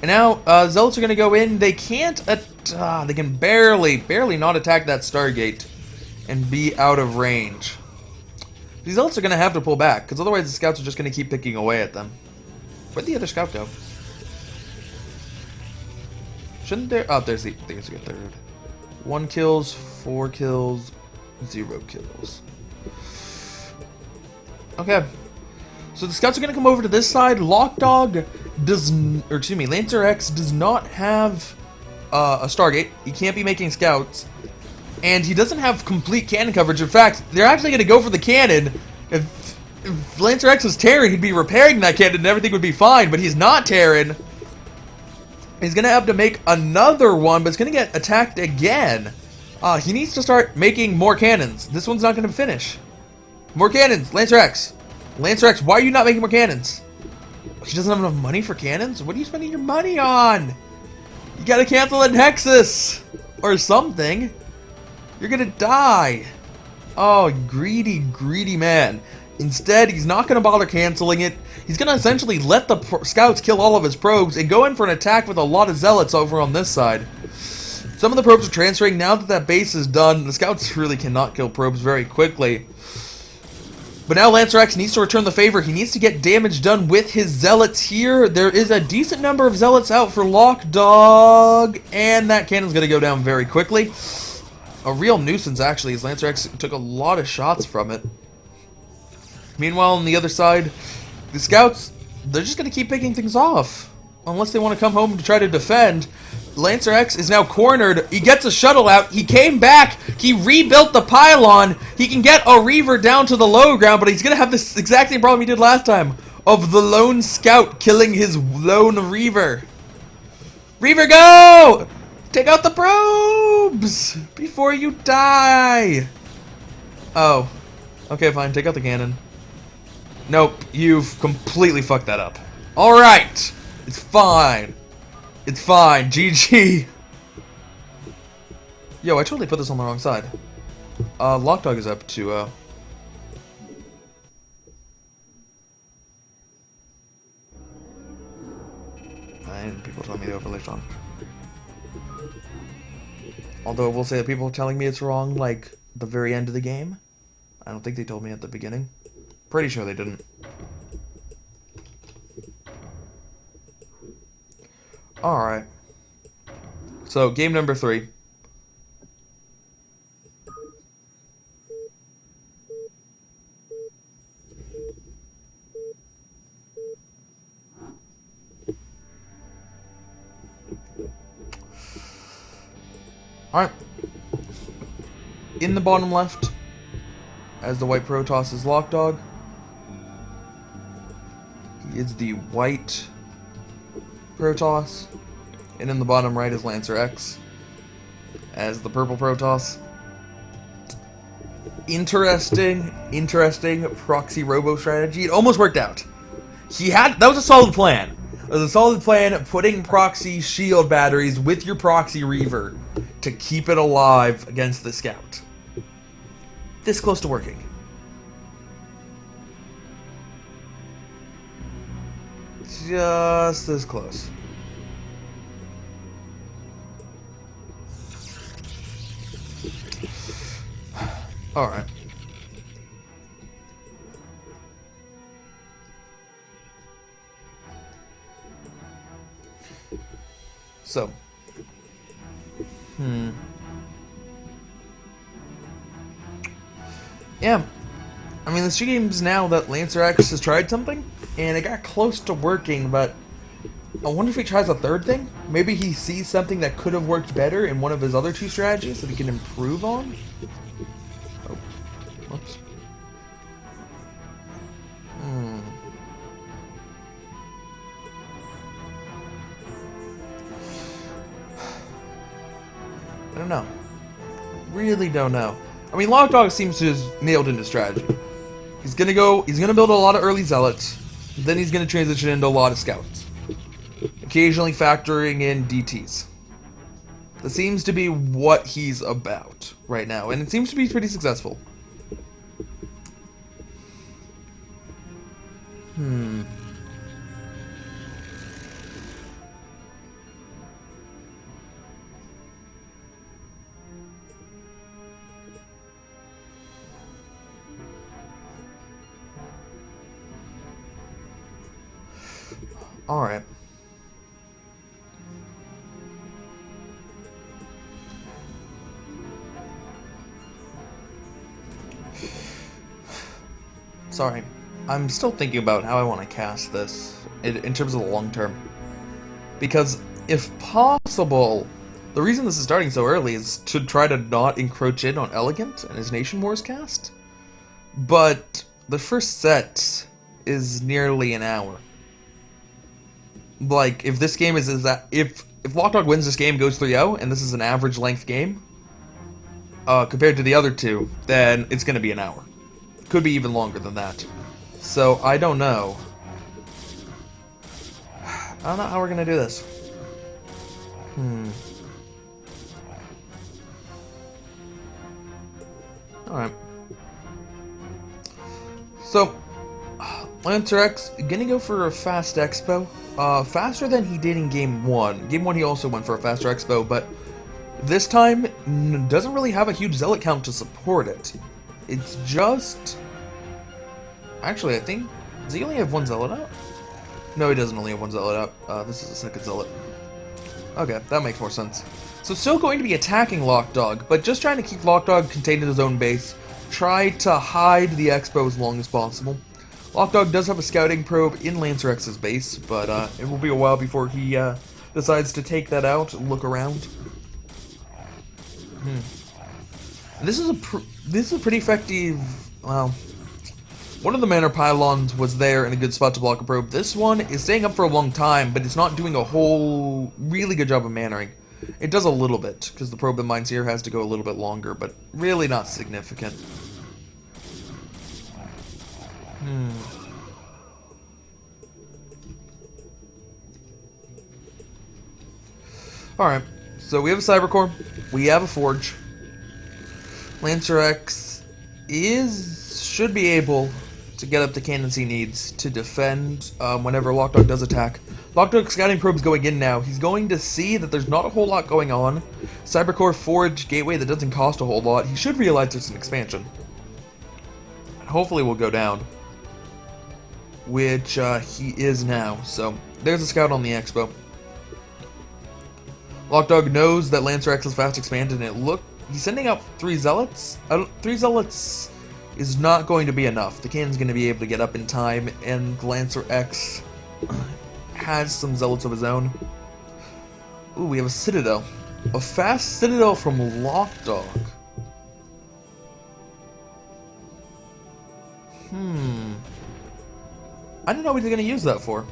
[SPEAKER 1] And now, Zealots are going to go in. They can't... they can barely not attack that Stargate and be out of range. These Zealots are going to have to pull back, because otherwise the Scouts are just going to keep picking away at them. Where'd the other Scout go? Shouldn't there... oh, there's the third. 1 kills, 4 kills, 0 kills. Okay. So the Scouts are going to come over to this side. LocDog does... or excuse me, LancerX does not have a Stargate. He can't be making Scouts. And he doesn't have complete cannon coverage. In fact, they're actually going to go for the cannon. If LancerX was Terran, he'd be repairing that cannon and everything would be fine. But he's not Terran. He's going to have to make another one, but it's going to get attacked again. He needs to start making more cannons. This one's not going to finish. More cannons. LancerX. LancerX, why are you not making more cannons? He doesn't have enough money for cannons? What are you spending your money on? You got to cancel a Nexus. Or something. You're going to die. Oh, greedy, greedy man. Instead, he's not going to bother canceling it. He's going to essentially let the Scouts kill all of his probes and go in for an attack with a lot of Zealots over on this side. Some of the probes are transferring. Now that that base is done, the Scouts really cannot kill probes very quickly. But now LancerX needs to return the favor. He needs to get damage done with his Zealots here. There is a decent number of Zealots out for LocDog, and that cannon's going to go down very quickly. A real nuisance, actually, as LancerX took a lot of shots from it. Meanwhile, on the other side, the Scouts, they're just going to keep picking things off. Unless they want to come home to try to defend. LancerX is now cornered. He gets a shuttle out. He came back. He rebuilt the pylon. He can get a Reaver down to the low ground, but he's going to have this exact same problem he did last time. Of the lone Scout killing his lone Reaver. Reaver, go! Take out the probes! Before you die! Oh. Okay, fine. Take out the cannon. Nope, you've completely fucked that up. Alright! It's fine. It's fine. GG. Yo, I totally put this on the wrong side. LocDog is up to, and people telling me the overlay's wrong. Although I will say that people are telling me it's wrong, like, the very end of the game. I don't think they told me at the beginning. Pretty sure they didn't. Alright. So, game number 3. Alright. In the bottom left, as the white Protoss is LocDog. He is the white Protoss. And in the bottom right is LancerX as the purple Protoss. Interesting proxy robo strategy. It almost worked out. That was a solid plan. It was a solid plan, putting proxy shield batteries with your proxy reaver to keep it alive against the scout. This close to working. Just this close. Alright. So. Yeah. I mean, this seems now that LancerX has tried something, and it got close to working, but I wonder if he tries a third thing? Maybe he sees something that could have worked better in one of his other 2 strategies that he can improve on? Oh. Whoops. I don't know. Really don't know. I mean, LocDog seems to have nailed into strategy. He's gonna build a lot of early zealots, then he's gonna transition into a lot of scouts. Occasionally factoring in DTs. That seems to be what he's about right now, and it seems to be pretty successful. Alright. Sorry. I'm still thinking about how I want to cast this in terms of the long term. Because, if possible, the reason this is starting so early is to try to not encroach in on Elegant and his Nation Wars cast. But the first set is nearly an hour. Like, if this game if LocDog wins this game, goes 3-0, and this is an average length game, compared to the other 2, then it's going to be an hour. Could be even longer than that. So, I don't know. I don't know how we're going to do this. Alright. So, LancerX gonna go for a fast expo. Faster than he did in Game 1. Game 1 he also went for a faster expo, but this time doesn't really have a huge zealot count to support it. It's just... Actually, I think... Does he only have 1 zealot up? No, he doesn't only have 1 zealot up. This is the second zealot. Okay, that makes more sense. So still going to be attacking LocDog, but just trying to keep LocDog contained in his own base. Try to hide the expo as long as possible. LocDog does have a scouting probe in LancerX's base, but it will be a while before he decides to take that out and look around. This is a pretty effective. Well, one of the manor pylons was there in a good spot to block a probe. This one is staying up for a long time, but it's not doing a whole really good job of manoring. It does a little bit because the probe that mines here has to go a little bit longer, but really not significant. Alright, so we have a Cybercore, we have a Forge. LancerX should be able to get up the cannons he needs to defend whenever LocDog does attack. LocDog's scouting probe's going in now. He's going to see that there's not a whole lot going on. Cybercore, Forge, Gateway that doesn't cost a whole lot. He should realize there's an expansion. hopefully will go down. Which he is now. So there's a scout on the expo. LocDog knows that LancerX is fast expanded, and he's sending out 3 zealots. 3 zealots is not going to be enough. The cannon's going to be able to get up in time, and LancerX has some zealots of his own. Ooh, we have a citadel. A fast citadel from LocDog. I don't know what he's going to use that for.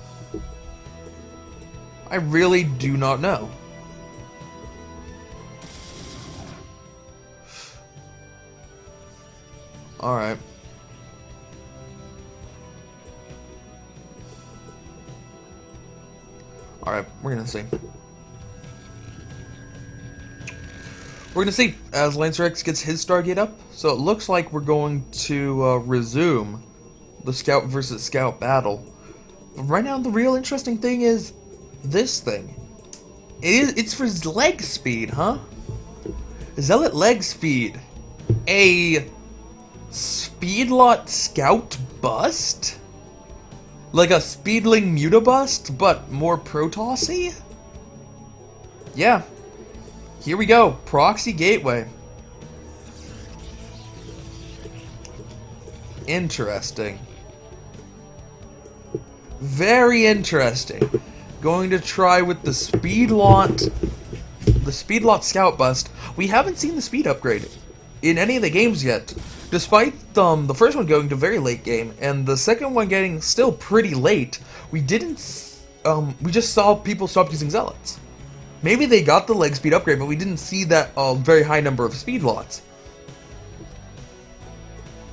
[SPEAKER 1] I really do not know. Alright. Alright, we're gonna see. We're gonna see as LancerX gets his Stargate up. So it looks like we're going to resume the Scout versus Scout battle. But right now, the real interesting thing is this thing. It's for leg speed, huh? Zealot leg speed. A Speedlot Scout bust? Like a Speedling Mutabust, but more Protossy? Yeah. Here we go. Proxy Gateway. Interesting. Very interesting. Going to try with the Speedlot Scout bust. We haven't seen the speed upgrade in any of the games yet. Despite the first one going to very late game, and the second one getting still pretty late, we just saw people stop using zealots. Maybe they got the leg speed upgrade, but we didn't see that very high number of speed lots.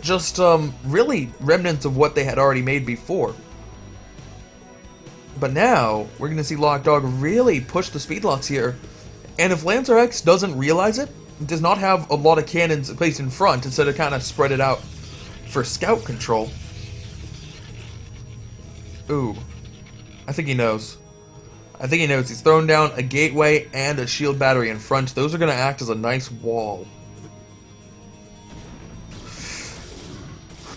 [SPEAKER 1] Just really remnants of what they had already made before. But now we're gonna see LocDog really push the speed lots here, and if LancerX doesn't realize it, does not have a lot of cannons placed in front instead of kind of spread it out for scout control. Ooh. I think he knows. I think he knows. He's thrown down a gateway and a shield battery in front. Those are going to act as a nice wall.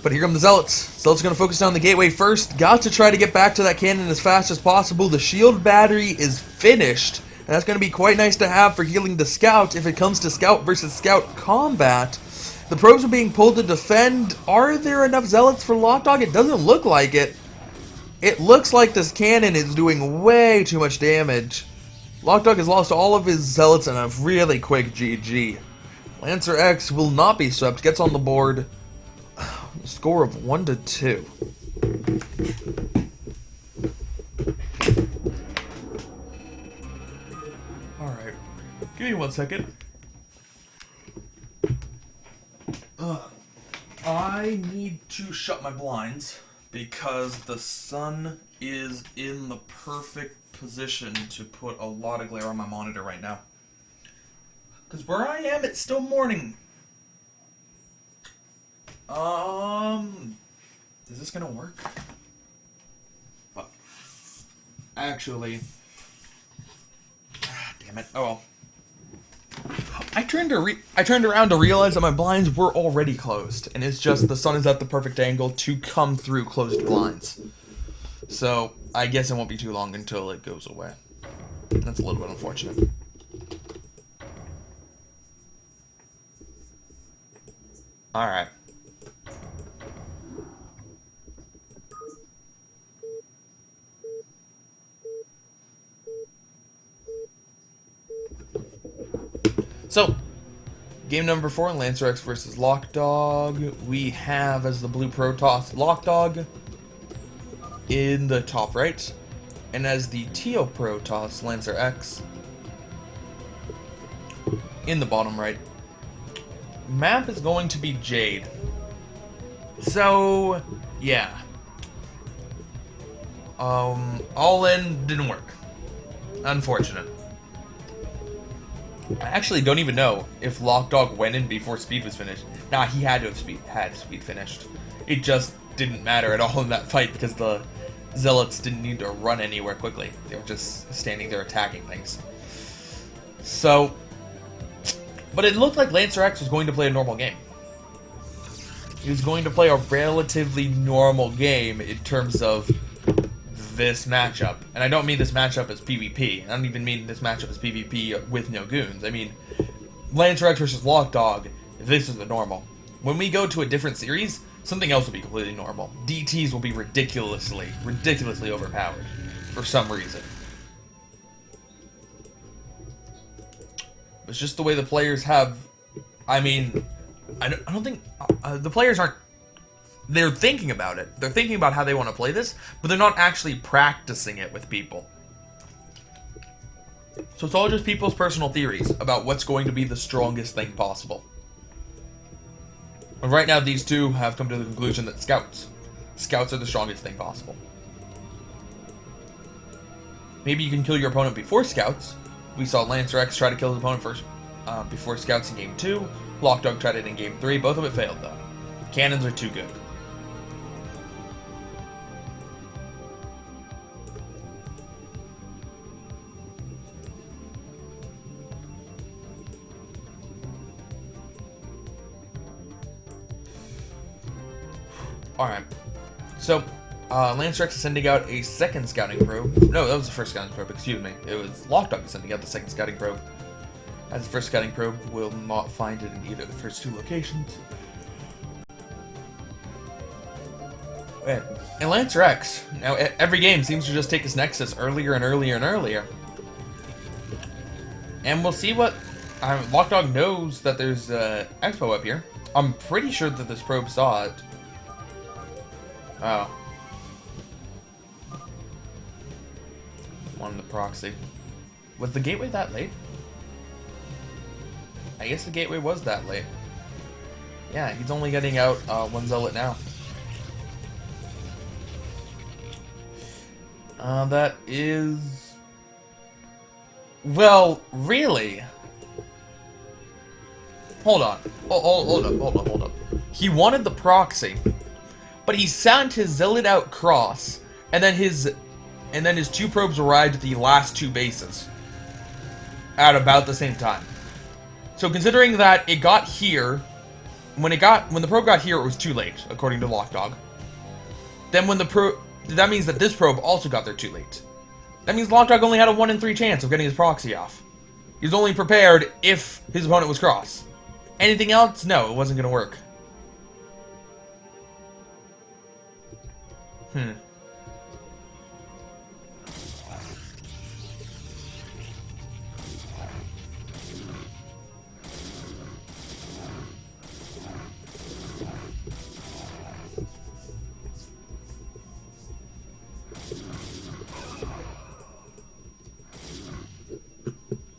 [SPEAKER 1] But here come the Zealots. Zealots are going to focus down the gateway first. Got to try to get back to that cannon as fast as possible. The shield battery is finished. And that's going to be quite nice to have for healing the Scout if it comes to Scout versus Scout combat. The probes are being pulled to defend. Are there enough Zealots for LocDog? It doesn't look like it. It looks like this cannon is doing way too much damage. LocDog has lost all of his Zealots in a really quick GG. LancerX will not be swept. Gets on the board. Score of 1-2. Alright. Give me 1 second. I need to shut my blinds because the sun is in the perfect position to put a lot of glare on my monitor right now. Because where I am, it's still morning. Is this gonna work? But actually, damn it. Oh well. I turned around to realize that my blinds were already closed, and it's just the sun is at the perfect angle to come through closed blinds. So I guess it won't be too long until it goes away. That's a little bit unfortunate. All right. So, game number 4, LancerX versus LocDog. We have as the blue Protoss LocDog in the top right, and as the teal Protoss LancerX in the bottom right. Map is going to be Jade. So, yeah. All in didn't work. Unfortunate. I actually don't even know if LocDog went in before speed was finished. Nah, he had to have speed finished. It just didn't matter at all in that fight because the Zealots didn't need to run anywhere quickly. They were just standing there attacking things. So, but it looked like LancerX was going to play a normal game. is going to play a relatively normal game in terms of this matchup. And I don't mean this matchup as PvP. I don't even mean this matchup as PvP with no goons. I mean, LancerX versus LocDog, this is the normal. When we go to a different series, something else will be completely normal. DTs will be ridiculously overpowered for some reason. It's just the way the players have... I mean, I don't think... the players aren't... They're thinking about it. They're thinking about how they want to play this, but they're not actually practicing it with people. So it's all just people's personal theories about what's going to be the strongest thing possible. And right now, these two have come to the conclusion that Scouts are the strongest thing possible. Maybe you can kill your opponent before Scouts. We saw LancerX try to kill his opponent first before Scouts in Game 2. LocDog tried it in Game 3. Both of it failed, though. Cannons are too good. Alright, so LancerX is sending out a second scouting probe. No, that was the first scouting probe, excuse me. It was LocDog sending out the second scouting probe. As the first scouting probe will not find it in either of the first two locations. And LancerX, now every game seems to just take his Nexus earlier and earlier and earlier. And we'll see what... LocDog knows that there's Expo up here. I'm pretty sure that this probe saw it. Oh. One in the proxy. Was the gateway that late? I guess the gateway was that late. Yeah, he's only getting out one zealot now. That is... Well, really? Hold on. Hold up. He wanted the proxy. But he sent his zealot out cross, and then his two probes arrived at the last two bases at about the same time. So considering that it got here, when the probe got here, it was too late, according to LocDog. Then that means that this probe also got there too late. That means LocDog only had a 1 in 3 chance of getting his proxy off. He was only prepared if his opponent was cross. Anything else? No, it wasn't going to work.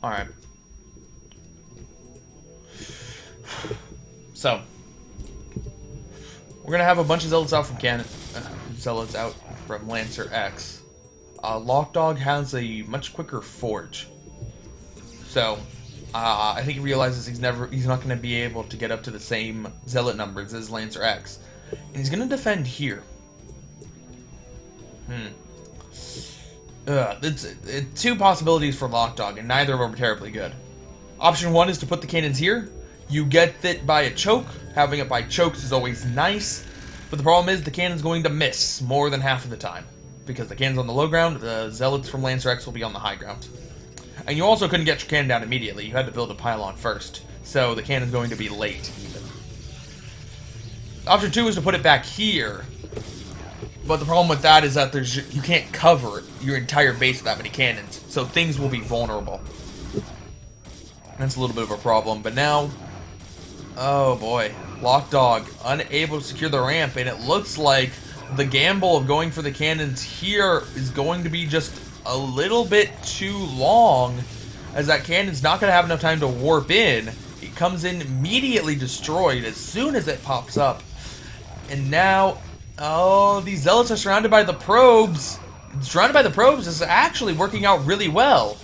[SPEAKER 1] Alright. So, we're gonna have a bunch of zealots out from zealots out from LancerX. LocDog has a much quicker forge. So, I think he realizes he's not gonna be able to get up to the same zealot numbers as LancerX. And he's gonna defend here. It's two possibilities for LocDog, and neither of them are terribly good. Option 1 is to put the cannons here. You get it by a choke. Having it by chokes is always nice. But the problem is the cannon's going to miss more than half of the time. Because the cannon's on the low ground, the zealots from LancerX will be on the high ground. And you also couldn't get your cannon down immediately. You had to build a pylon first. So the cannon's going to be late, even. Option 2 is to put it back here. But the problem with that is that you can't cover your entire base with that many cannons. So things will be vulnerable. That's a little bit of a problem. But now... Oh boy. LocDog unable to secure the ramp. And it looks like the gamble of going for the cannons here is going to be just a little bit too long. As that cannon's not going to have enough time to warp in. It comes in immediately destroyed as soon as it pops up. And now... Oh, these zealots are surrounded by the probes. Surrounded by the probes is actually working out really well.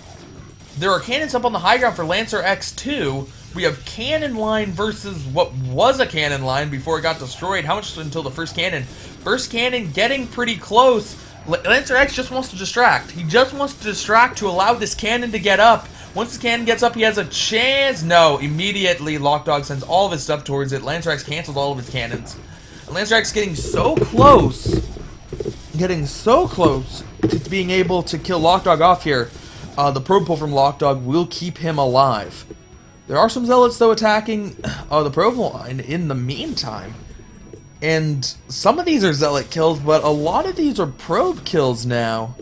[SPEAKER 1] There are cannons up on the high ground for LancerX 2. We have cannon line versus what was a cannon line before it got destroyed. How much until the first cannon? First cannon getting pretty close. LancerX just wants to distract. He just wants to distract to allow this cannon to get up Once the cannon gets up, he has a chance. No, immediately LocDog sends all of his stuff towards it. LancerX cancels all of his cannons. And LancerX getting so close to being able to kill LocDog off here. The probe pull from LocDog will keep him alive. There are some zealots, though, attacking the probe line in the meantime. And some of these are zealot kills, but a lot of these are probe kills now.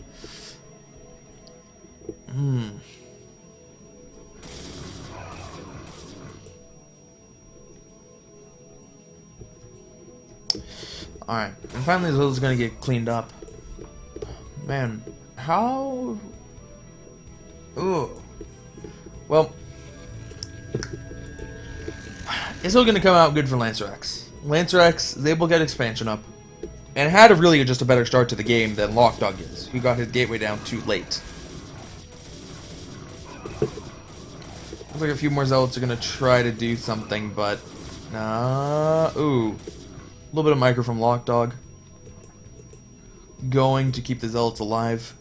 [SPEAKER 1] Alright, and finally this is going to get cleaned up. Man, how... Ooh. Well, it's still going to come out good for LancerX. LancerX is able to get expansion up, and had really just a better start to the game than LocDog is, who got his gateway down too late. Looks like a few more zealots are going to try to do something, but... Nah... Ooh. A little bit of micro from LocDog. Going to keep the zealots alive.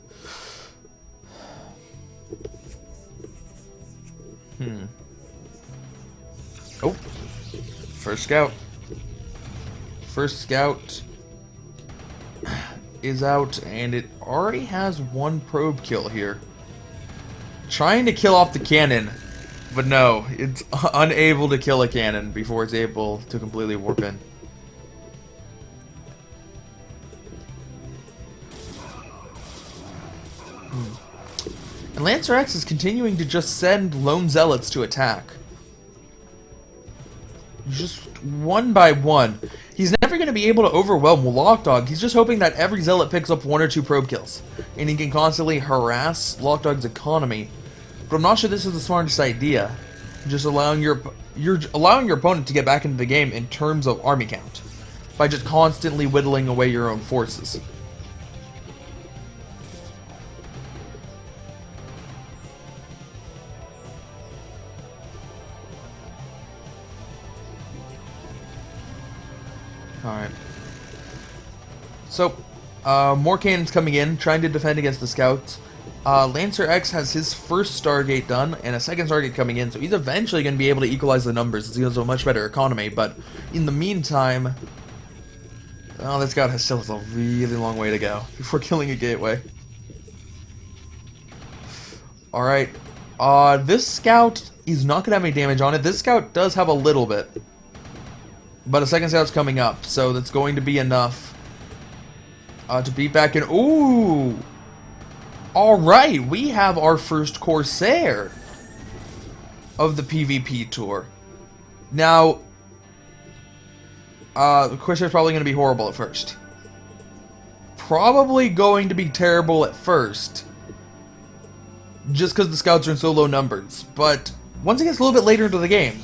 [SPEAKER 1] Oh. First scout. First scout is out, and it already has one probe kill here. Trying to kill off the cannon, but no, it's unable to kill a cannon before it's able to completely warp in. And LancerX is continuing to just send lone zealots to attack. Just one by one. He's never going to be able to overwhelm LocDog. He's just hoping that every zealot picks up 1 or 2 probe kills. And he can constantly harass LocDog's economy. But I'm not sure this is the smartest idea. Just allowing your opponent to get back into the game in terms of army count. By just constantly whittling away your own forces. Alright. So, more cannons coming in, trying to defend against the scouts. LancerX has his first Stargate done, and a second Stargate coming in, so he's eventually going to be able to equalize the numbers, as he has a much better economy, but in the meantime... Oh, this scout still has a really long way to go before killing a gateway. Alright. This scout is not going to have any damage on it. This scout does have a little bit. But a second scout's coming up, so that's going to be enough to beat back in. Ooh! Alright, we have our first Corsair of the PvP tour. Now, the Corsair's probably going to be horrible at first. Probably going to be terrible at first. Just because the scouts are in so low numbers. But once it gets a little bit later into the game,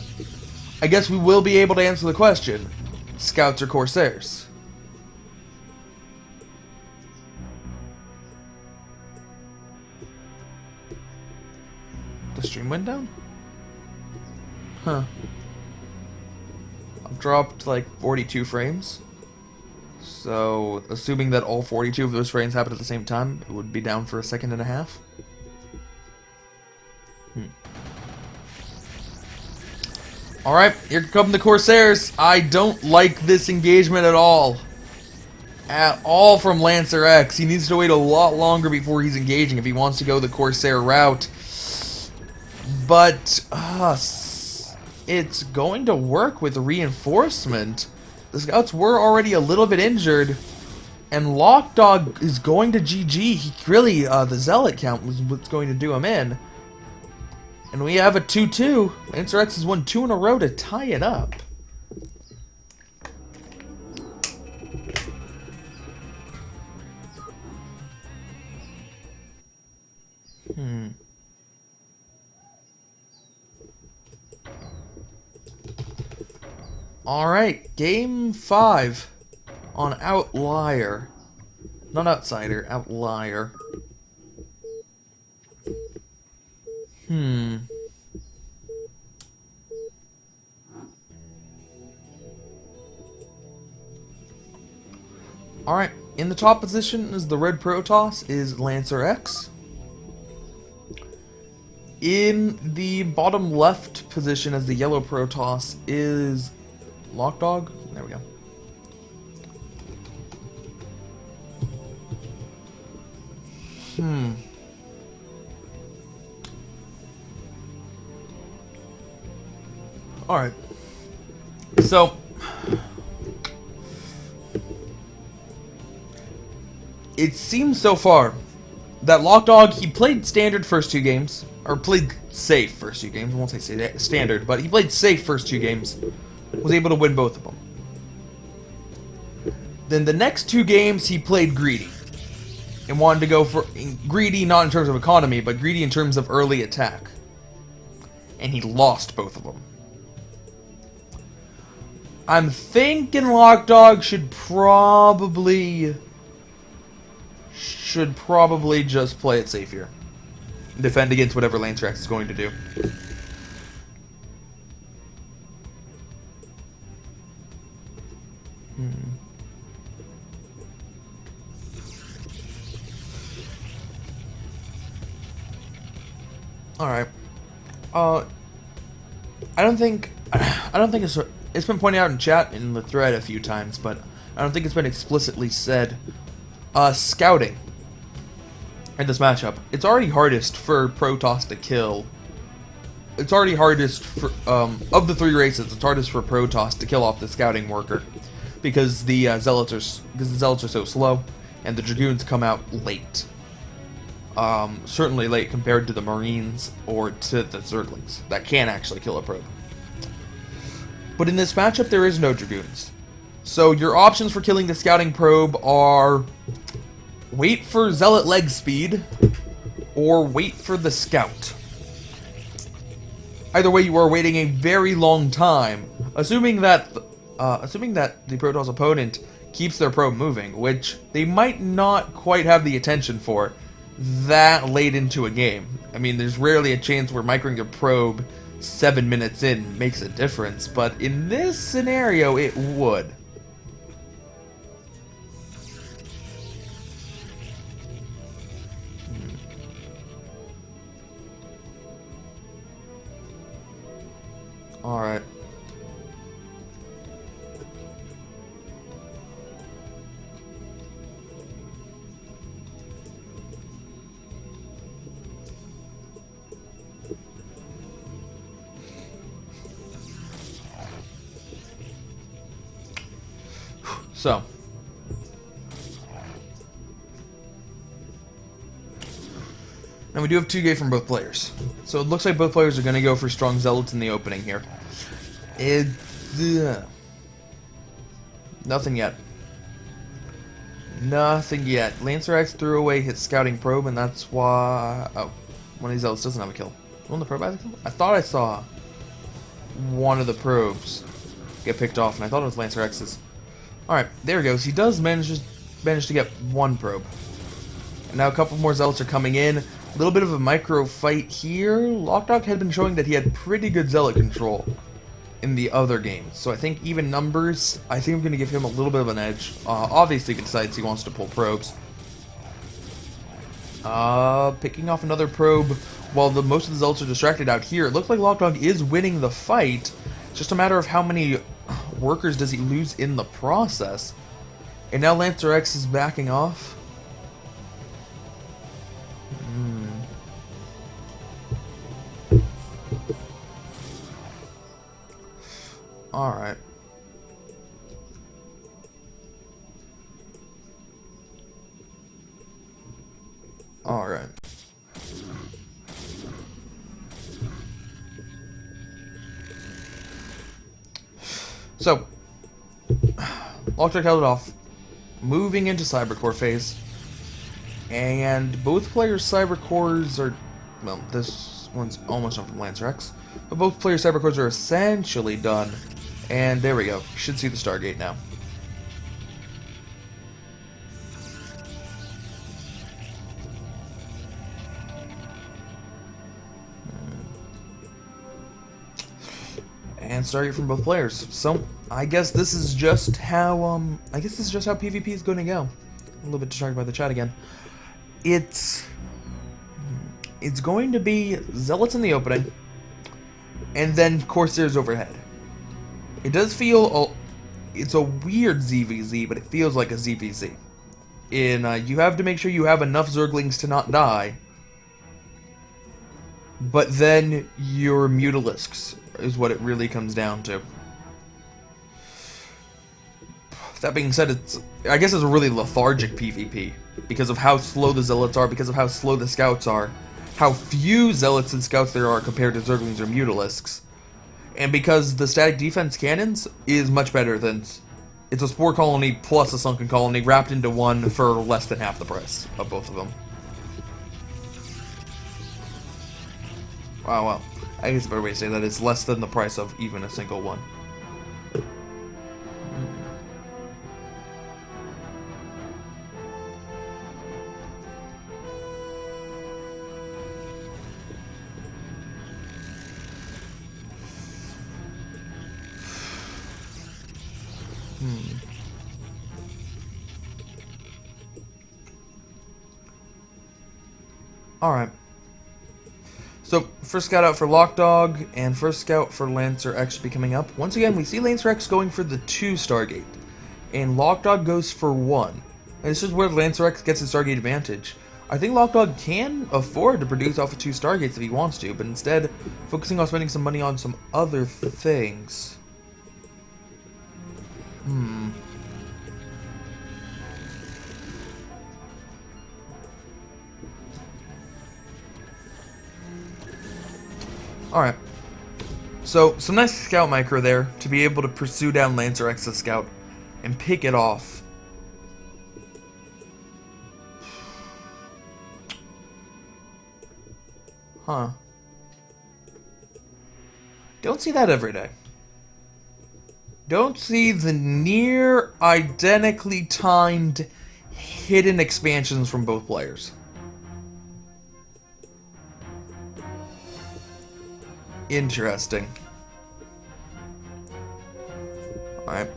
[SPEAKER 1] I guess we will be able to answer the question, Scouts or Corsairs? The stream went down? Huh. I've dropped like 42 frames. So, assuming that all 42 of those frames happened at the same time, it would be down for a second and a half. Alright, here come the Corsairs. I don't like this engagement at all. At all from LancerX. He needs to wait a lot longer before he's engaging if he wants to go the Corsair route. But, it's going to work with reinforcement. The scouts were already a little bit injured. And LocDog is going to GG. He really, the zealot count was what's going to do him in. And we have a 2-2. LancerX has won 2 in a row to tie it up. Alright, game 5 on Outlier. Not Outsider, Outlier. Alright, in the top position is the red Protoss, is LancerX. In the bottom left position as the yellow Protoss is LocDog. There we go. Alright. So, it seems so far that LocDog, he played standard first 2 games, or played safe first 2 games, I won't say standard, but he played safe first 2 games, was able to win both of them. Then the next 2 games, he played greedy, and wanted to go for, greedy not in terms of economy, but greedy in terms of early attack. And he lost both of them. I'm thinking LocDog should probably just play it safe here. Defend against whatever LancerX is going to do. Alright. I don't think it's been pointed out in chat in the thread a few times, but I don't think it's been explicitly said. Scouting in this matchup, it's already hardest for Protoss to kill. It's already hardest for of the 3 races. It's hardest for Protoss to kill off the scouting worker because the zealots are so slow, and the dragoons come out late. Certainly late compared to the Marines or to the Zerglings that can actually kill a probe. But in this matchup, there is no dragoons. So your options for killing the scouting probe are wait for zealot leg speed or wait for the scout. Either way, you are waiting a very long time, assuming that the Protoss opponent keeps their probe moving, which they might not quite have the attention for that late into a game. I mean, there's rarely a chance where microing your probe 7 minutes in makes a difference, but in this scenario, it would. Alright. So, now we do have 2 gate from both players. So it looks like both players are going to go for strong zealots in the opening here. Nothing yet. Nothing yet. LancerX threw away his scouting probe, and that's why... Oh, one of these zealots doesn't have a kill. One of the probe has a kill? I thought I saw one of the probes get picked off, and I thought it was LancerX's. Alright, there he goes. He does manage to get 1 probe. And now a couple more zealots are coming in. A little bit of a micro fight here. LocDog had been showing that he had pretty good zealot control in the other games. So I think even numbers, I think I'm going to give him a little bit of an edge. Obviously, if he decides he wants to pull probes. Picking off another probe while most of the zealots are distracted out here. It looks like LocDog is winning the fight. It's just a matter of how many workers does he lose in the process. And now LancerX is backing off. Alright. Alright. So, LocDog held it off, moving into Cybercore phase, and both players' Cybercores are, well, this one's almost done from LancerX, but both players' Cybercores are essentially done, and there we go. You should see the Stargate now. And Stargate from both players. So I guess this is just how PvP is going to go. A little bit distracted by the chat again. It's it's going to be Zealots in the opening, and then Corsairs overhead. It does feel... it's a weird ZVZ, but it feels like a ZVZ. You have to make sure you have enough Zerglings to not die, but then your Mutalisks is what it really comes down to. That being said, I guess it's a really lethargic PvP, because of how slow the Zealots are, because of how slow the Scouts are, how few Zealots and Scouts there are compared to Zerglings or Mutalisks, and because the static defense cannons is much better than... It's a Spore Colony plus a Sunken Colony wrapped into one for less than half the price of both of them. Wow. I guess a better way to say that is less than the price of even a single one. Alright. So, first scout out for LocDog, and first scout for LancerX should be coming up. Once again, we see LancerX going for the 2 Stargate, and LocDog goes for 1. And this is where LancerX gets his Stargate advantage. I think LocDog can afford to produce off of 2 Stargates if he wants to, but instead, focusing on spending some money on some other things. Alright. So, some nice scout micro there to be able to pursue down LancerX's scout and pick it off. Huh. Don't see that every day. Don't see the near identically timed hidden expansions from both players. Interesting. Alright.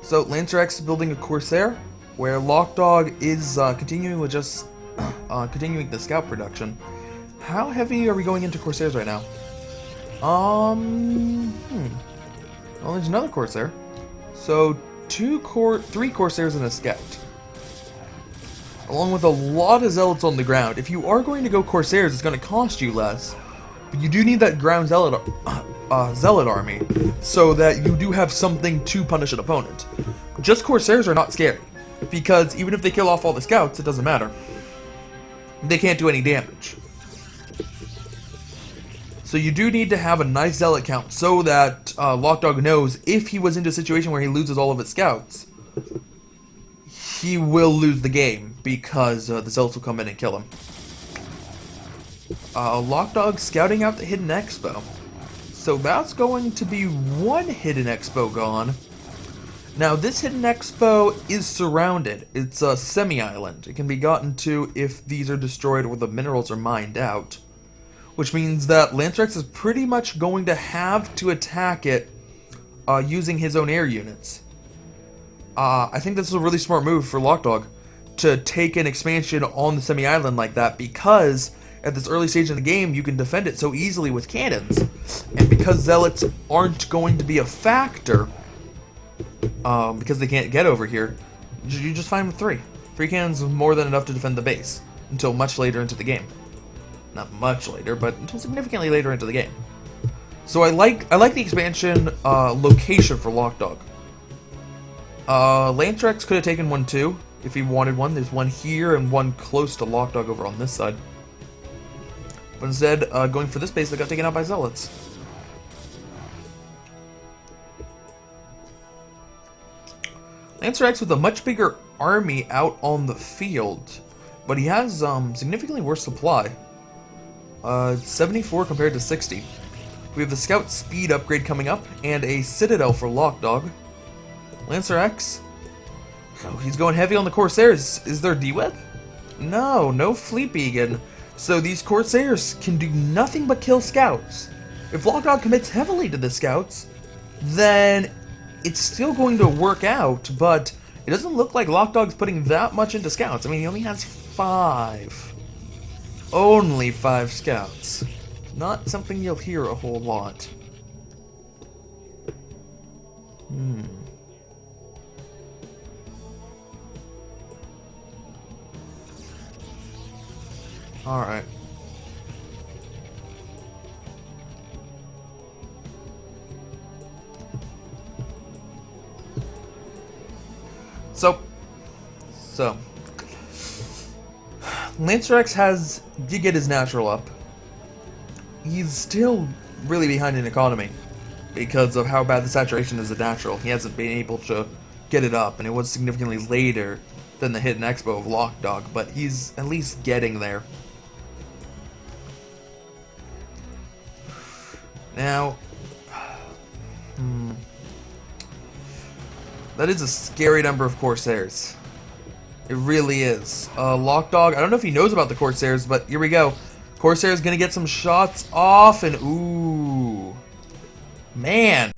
[SPEAKER 1] So, LancerX is building a Corsair, where LocDog is continuing with just continuing the scout production. How heavy are we going into Corsairs right now? Well, there's another Corsair. So, 3 Corsairs and a scout. Along with a lot of Zealots on the ground. If you are going to go Corsairs, it's going to cost you less. But you do need that ground Zealot army, so that you do have something to punish an opponent. Just Corsairs are not scary, because even if they kill off all the Scouts, it doesn't matter. They can't do any damage. So you do need to have a nice Zealot count, so that LocDog knows if he was into a situation where he loses all of his Scouts, he will lose the game, because the Zealots will come in and kill him. LocDog scouting out the Hidden Expo. So that's going to be 1 Hidden Expo gone. Now, this Hidden Expo is surrounded. It's a semi-island. It can be gotten to if these are destroyed or the minerals are mined out. Which means that LancerX is pretty much going to have to attack it using his own air units. I think this is a really smart move for LocDog to take an expansion on the semi-island like that, because at this early stage of the game, you can defend it so easily with cannons. And because Zealots aren't going to be a factor, because they can't get over here, you're just fine with 3. 3 cannons is more than enough to defend the base, until much later into the game. Not much later, but until significantly later into the game. So I like the expansion location for LocDog. LancerX could have taken 1 too, if he wanted one. There's 1 here and 1 close to LocDog over on this side. But instead, going for this base, they got taken out by Zealots. LancerX with a much bigger army out on the field, but he has significantly worse supply. 74 compared to 60. We have the Scout Speed upgrade coming up, and a Citadel for LocDog. LancerX, oh, he's going heavy on the Corsairs. Is there D-Web? No Fleet Beacon. So these Corsairs can do nothing but kill Scouts. If LocDog commits heavily to the Scouts, then it's still going to work out, but it doesn't look like LocDog's putting that much into Scouts. I mean, he only has 5. only 5 scouts. Not something you'll hear a whole lot. Alright. So, LancerX did get his natural up. He's still really behind in economy because of how bad the saturation is at natural. He hasn't been able to get it up, and it was significantly later than the hidden expo of LocDog, but he's at least getting there. Now, that is a scary number of Corsairs. It really is. LocDog, I don't know if he knows about the Corsairs, but here we go. Corsair's gonna get some shots off, and ooh. Man,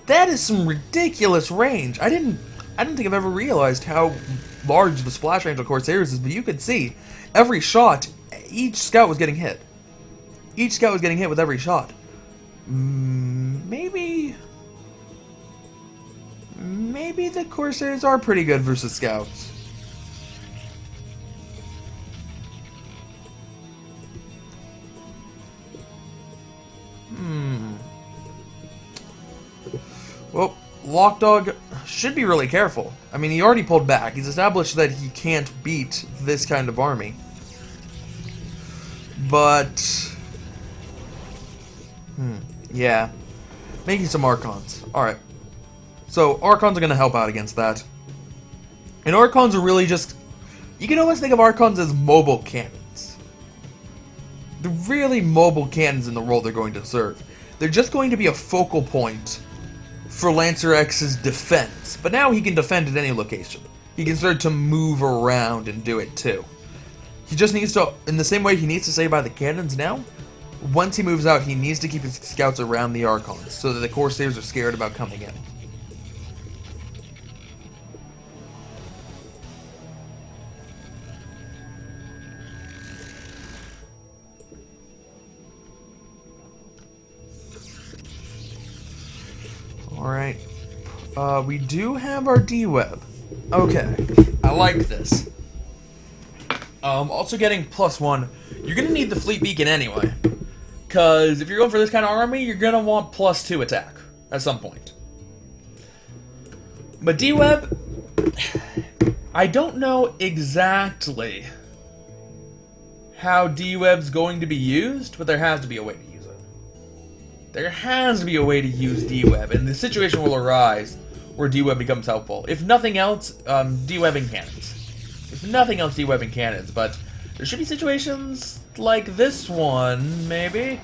[SPEAKER 1] that is some ridiculous range. I didn't think I've ever realized how large the splash range of Corsairs is, but you could see every shot, each scout was getting hit. Each scout was getting hit with every shot. Maybe the Corsairs are pretty good versus scouts. Well, LocDog should be really careful. I mean, he already pulled back. He's established that he can't beat this kind of army. But yeah. Making some Archons. Alright. So, Archons are going to help out against that. And Archons are really just... You can almost think of Archons as mobile cannons. They're really mobile cannons in the role they're going to serve. They're just going to be a focal point for LancerX's defense. But now he can defend at any location. He can start to move around and do it too. He just needs to, in the same way he needs to stay by the cannons now, once he moves out, he needs to keep his scouts around the Archons so that the Corsairs are scared about coming in. Alright. We do have our D-Web. Okay. I like this. Also getting +1. You're going to need the Fleet Beacon anyway. Because if you're going for this kind of army, you're going to want +2 attack at some point. But D-Web, I don't know exactly how D-Web's going to be used, but there has to be a way to use it. There has to be a way to use D-Web, and the situation will arise where D-Web becomes helpful. If nothing else, D-Webbing cannons. If nothing else, D-Webbing cannons, but there should be situations like this one, maybe?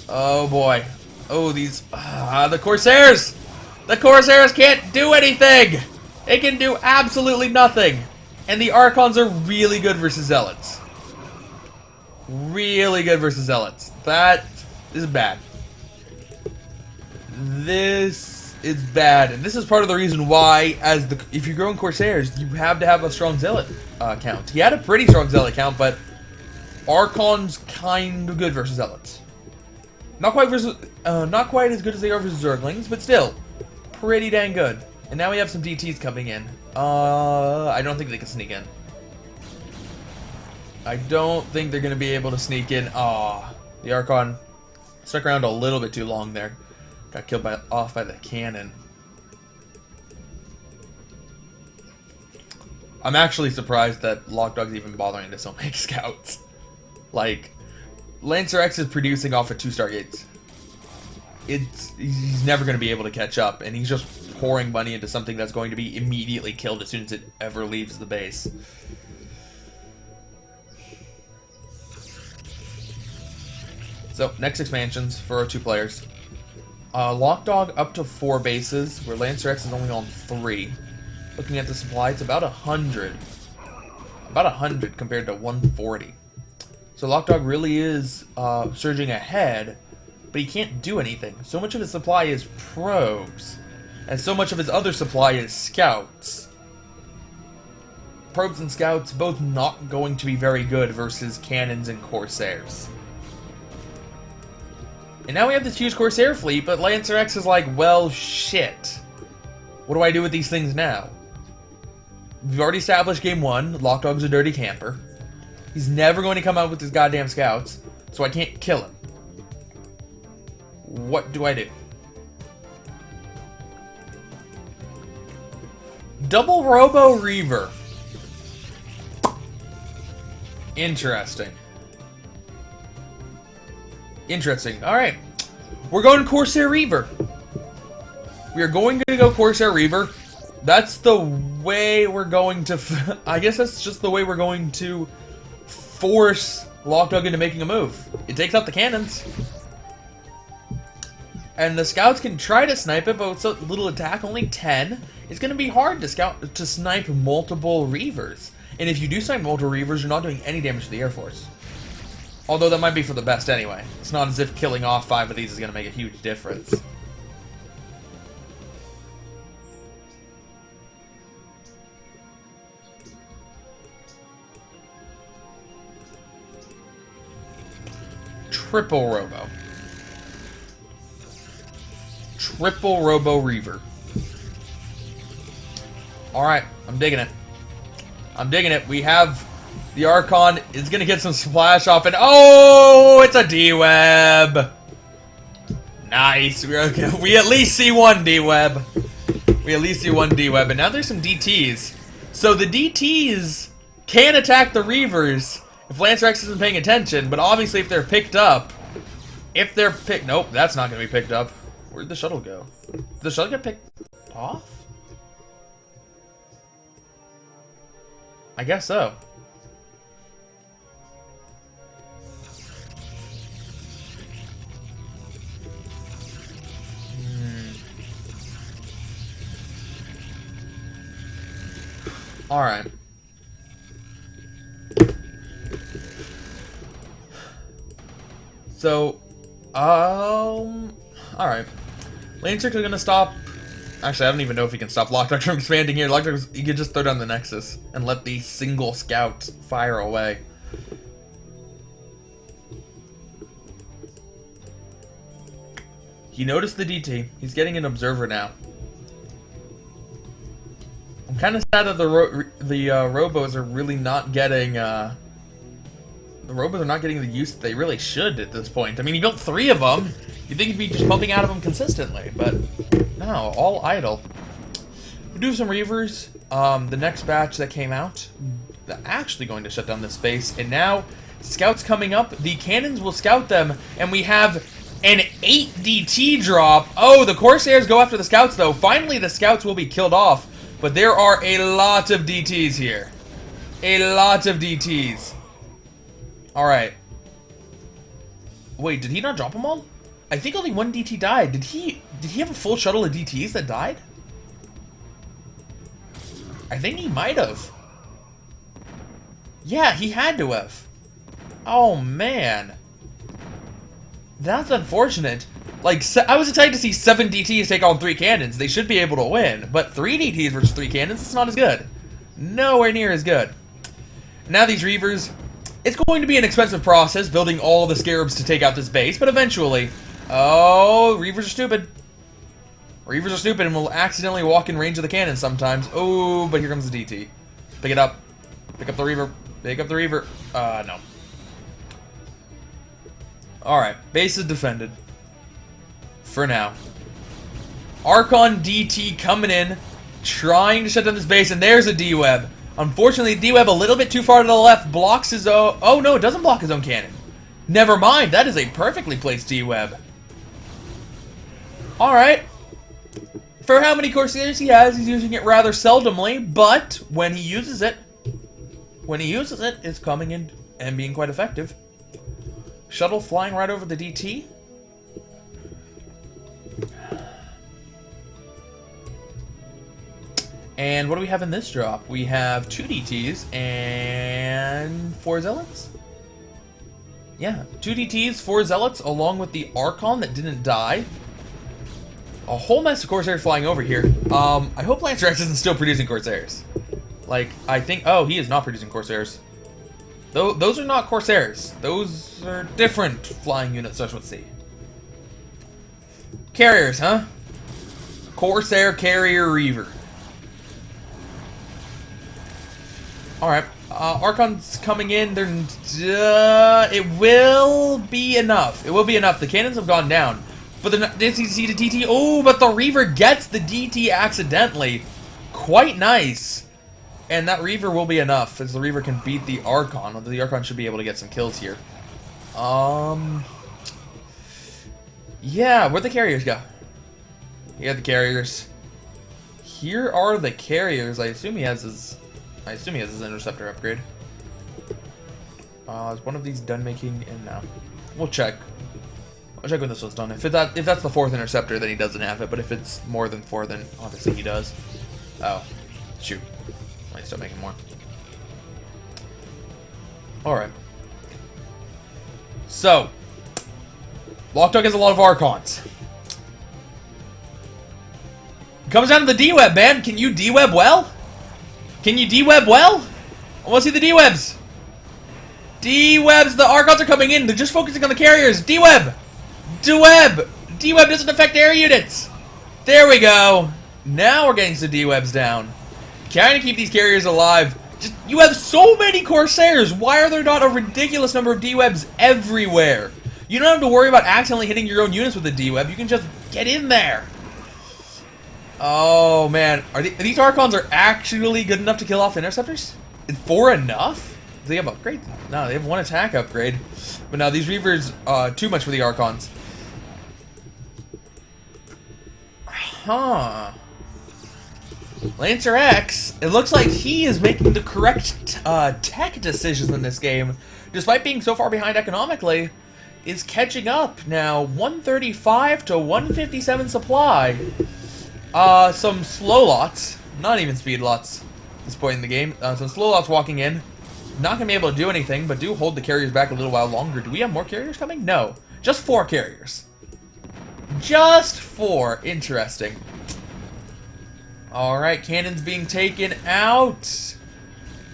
[SPEAKER 1] Oh boy. Oh, these... the Corsairs! The Corsairs can't do anything! They can do absolutely nothing! And the Archons are really good versus Zealots. Really good versus Zealots. This is bad. This is bad. And this is part of the reason why, if you're growing Corsairs, you have to have a strong Zealot count. He had a pretty strong Zealot count, but Archons kind of good versus Zealots. Not quite as good as they are versus Zerglings, but still pretty dang good. And now we have some DTs coming in. I don't think they can sneak in. I don't think they're going to be able to sneak in. The Archon stuck around a little bit too long there. Got killed off by the cannon. I'm actually surprised that LocDog's even bothering to still make scouts. Like, LancerX is producing off of 2 Stargates. He's never going to be able to catch up, and he's just pouring money into something that's going to be immediately killed as soon as it ever leaves the base. So, next expansions for our 2 players. LocDog up to 4 bases, where LancerX is only on 3. Looking at the supply, it's about 100. About 100 compared to 140. So LocDog really is surging ahead, but he can't do anything. So much of his supply is probes, and so much of his other supply is scouts. probes and scouts both not going to be very good versus cannons and corsairs. And now we have this huge corsair fleet, but LancerX is like, well, shit. What do I do with these things now? We've already established game 1. LocDog's a dirty camper. He's never going to come out with his goddamn scouts, so I can't kill him. What do I do? Double Robo Reaver. Interesting. Interesting. Alright. We're going Corsair Reaver. We are going to go Corsair Reaver. That's the way we're going to... I guess that's just the way we're going to force LocDog into making a move. It takes out the cannons. And the scouts can try to snipe it, but with so little attack, only 10, it's going to be hard to snipe multiple Reavers. And if you do snipe multiple Reavers, you're not doing any damage to the Air Force. Although that might be for the best anyway. It's not as if killing off 5 of these is going to make a huge difference. Triple Robo. Triple Robo Reaver. Alright, I'm digging it. I'm digging it. We have the Archon is going to get some splash off, and oh, it's a D-Web. Nice. We at least see one D-Web. We at least see one D-Web, and now there's some DTs. So the DTs can attack the Reavers if LancerX isn't paying attention, but obviously if they're picked up, nope, that's not going to be picked up. Where'd the shuttle go? Did the shuttle get picked off? I guess so. Alright. So, alright. LancerX are gonna stop. Actually, I don't even know if he can stop LocDog from expanding here. LocDog, he could just throw down the Nexus and let the single scout fire away. He noticed the DT. He's getting an observer now. I'm kind of sad that the Robos are really not getting, the Robos are not getting the use that they really should at this point. I mean, he built 3 of them. You'd think he'd be just pumping out of them consistently, but no, all idle. We do have some Reavers. The next batch that came out, they're actually going to shut down this base, and now scouts coming up. The cannons will scout them, and we have an 8 DT drop. Oh, the Corsairs go after the scouts, though. Finally, the scouts will be killed off, but there are a lot of DTs here. A lot of DTs. Alright. Wait, did he not drop them all? I think only 1 DT died. Did he have a full shuttle of DTs that died? I think he might have. Yeah, he had to have. Oh, man. That's unfortunate. Like, I was excited to see 7 DTs take on 3 cannons. They should be able to win. But 3 DTs versus 3 cannons, it's not as good. Nowhere near as good. Now these Reavers, it's going to be an expensive process building all the Scarabs to take out this base, but eventually... Oh, Reavers are stupid. Reavers are stupid and will accidentally walk in range of the cannon sometimes. Oh, but here comes the DT. Pick it up. Pick up the Reaver. Pick up the Reaver. No. Alright, base is defended. For now. Archon DT coming in, trying to shut down this base, and there's a D-Web. Unfortunately, D-Web a little bit too far to the left, blocks his own... Oh, no, it doesn't block his own cannon. Never mind, that is a perfectly placed D-Web. Alright. For how many Corsairs he has, he's using it rather seldomly, but when he uses it, it's coming in and being quite effective. Shuttle flying right over the DT. And what do we have in this drop? We have 2 DTs and 4 Zealots? Yeah, 2 DTs, 4 Zealots, along with the Archon that didn't die. A whole mess of Corsairs flying over here. I hope LancerX isn't still producing Corsairs. Like, I think... Oh, he is not producing Corsairs. Those are not Corsairs. Those are different flying units, starts with C. Carriers, huh? Corsair, Carrier, Reaver. Alright. Archon's coming in. It will be enough. It will be enough. The cannons have gone down. But the DT to DT. Oh, but the Reaver gets the DT accidentally. Quite nice. And that Reaver will be enough, as the Reaver can beat the Archon. Although the Archon should be able to get some kills here. Yeah, where'd the carriers go? Here are the carriers. Here are the carriers. I assume he has his interceptor upgrade. Is one of these done making? And no. We'll check. I'll check when this one's done. If that's the 4th interceptor, then he doesn't have it. But if it's more than 4, then obviously he does. Oh, shoot. Might start making more. Alright. So, LocDog has a lot of Archons. It comes down to the D-Web, man. Can you D-Web well? Can you D-Web well? I want to see the D-Webs. D-Webs, the Archons are coming in. They're just focusing on the carriers. D-Web. D-Web. D-Web doesn't affect air units. There we go. Now we're getting some D-Webs down. Trying to keep these carriers alive. You have so many Corsairs. Why are there not a ridiculous number of D-Webs everywhere? You don't have to worry about accidentally hitting your own units with a D-Web. You can just get in there. Oh, man. These Archons are actually good enough to kill off interceptors? Is 4 enough? Do they have upgrades? No, they have 1 attack upgrade. But no, these Reavers, too much for the Archons. Huh. LancerX, it looks like he is making the correct tech decisions in this game. Despite being so far behind economically, is catching up now. 135 to 157 supply. Some slow lots, not even speed lots at this point in the game. Some slow lots walking in. Not going to be able to do anything, but do hold the carriers back a little while longer. Do we have more carriers coming? No. Just 4 carriers. Just 4. Interesting. Alright, cannons being taken out.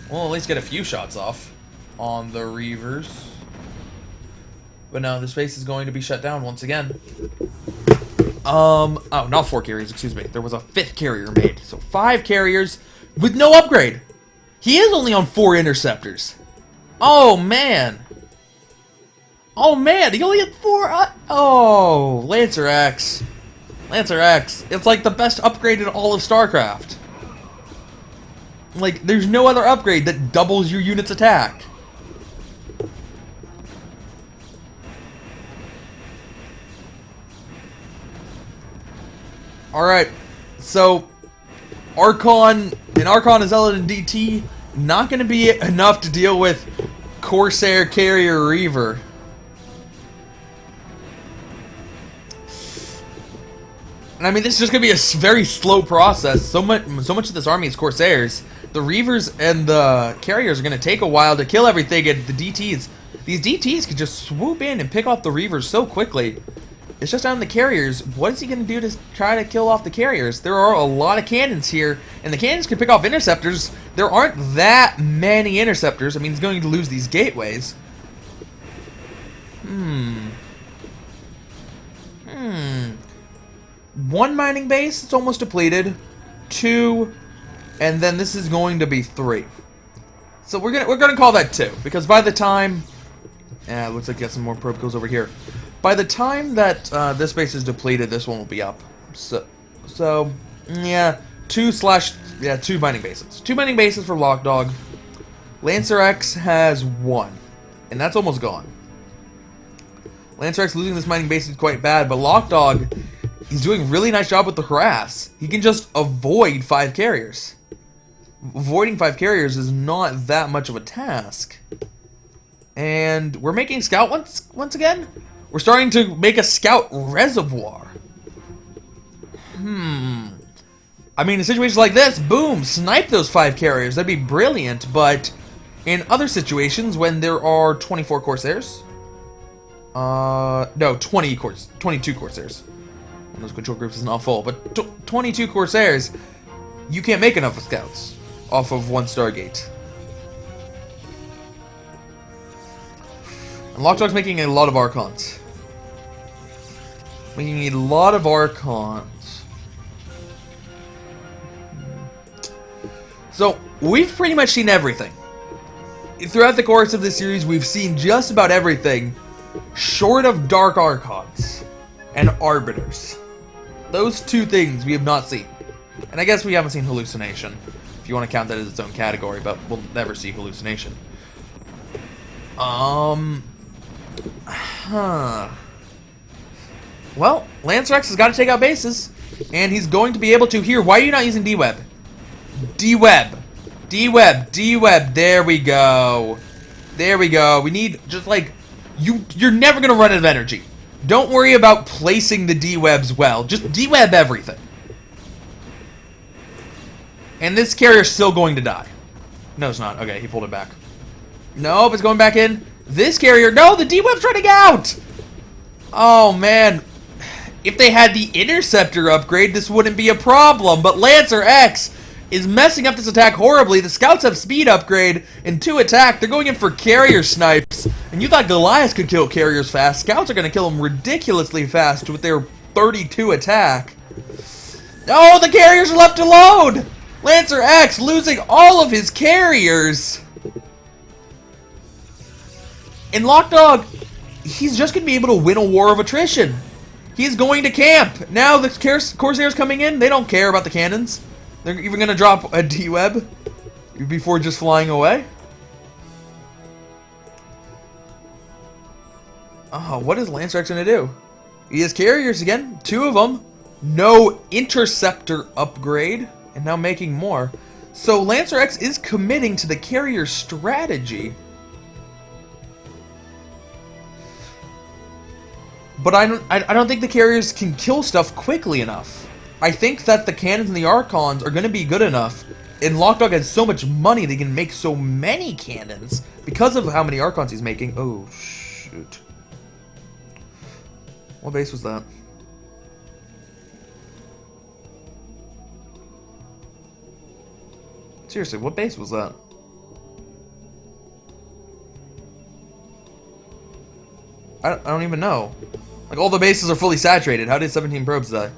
[SPEAKER 1] We'll at least get a few shots off on the Reavers. But no, this base is going to be shut down once again. Oh, not 4 carriers, excuse me. There was a 5th carrier made. So 5 carriers with no upgrade. He is only on 4 interceptors. Oh, man. Oh, man, he only had 4. Oh, LancerX. LancerX. It's like the best upgrade in all of StarCraft. Like, there's no other upgrade that doubles your unit's attack. Alright, so Archon and Zealot and DT, not going to be enough to deal with Corsair, Carrier, Reaver. And I mean, this is just going to be a very slow process. So much of this army is Corsairs. The Reavers and the Carriers are going to take a while to kill everything, and the DTs, these DTs could just swoop in and pick off the Reavers so quickly. It's just on the carriers. What is he going to do to try to kill off the carriers? There are a lot of cannons here, and the cannons can pick off interceptors. There aren't that many interceptors. I mean, he's going to lose these gateways. One mining base, it's almost depleted. 2, and then this is going to be 3. So we're gonna call that 2, because by the time, looks like got some more probe kills over here. By the time that this base is depleted, this one will be up. So yeah, 2 mining bases. 2 mining bases for LocDog. LancerX has 1, and that's almost gone. LancerX losing this mining base is quite bad, but LocDog, he's doing a really nice job with the harass. He can just avoid 5 carriers. Avoiding 5 carriers is not that much of a task. And we're making scout once again? We're starting to make a scout reservoir. I mean, in situations like this, boom, snipe those 5 carriers. That'd be brilliant, but in other situations, when there are 24 Corsairs... no, 22 Corsairs. One of those control groups is not full, but 22 Corsairs, you can't make enough scouts. off of 1 Stargate. And LocDog's making a lot of Archons. Making a lot of Archons. So, we've pretty much seen everything. Throughout the course of this series, we've seen just about everything, short of Dark Archons and Arbiters. Those 2 things we have not seen. And I guess we haven't seen Hallucination, if you want to count that as its own category, but we'll never see Hallucination. Well, LancerX has got to take out bases, and he's going to be able to here. Why are you not using D-Web? D-Web. D-Web. D-Web. There we go. There we go. We need just like... You're never going to run out of energy. Don't worry about placing the D-Webs well. Just D-Web everything. And this carrier's still going to die. No, it's not. Okay, he pulled it back. Nope, it's going back in. This carrier... No, the D-Web's running out! Oh, man. If they had the Interceptor upgrade, this wouldn't be a problem. But LancerX is messing up this attack horribly. The Scouts have speed upgrade and 2 attack. They're going in for carrier snipes. And you thought Goliath could kill carriers fast. Scouts are going to kill them ridiculously fast with their 32 attack. Oh, the carriers are left alone! LancerX losing all of his carriers. And LocDog, he's just going to be able to win a war of attrition. He's going to camp. Now the Corsairs coming in, they don't care about the cannons. They're even going to drop a D-Web before just flying away. Oh, what is LancerX going to do? He has carriers again, 2 of them. No Interceptor upgrade, and now making more. So LancerX is committing to the carrier strategy. But I don't think the carriers can kill stuff quickly enough. I think that the cannons and the Archons are going to be good enough. And LocDog has so much money they can make so many cannons because of how many Archons he's making. Oh, shoot. What base was that? Seriously, what base was that? I don't even know. Like, all the bases are fully saturated. How did 17 probes die?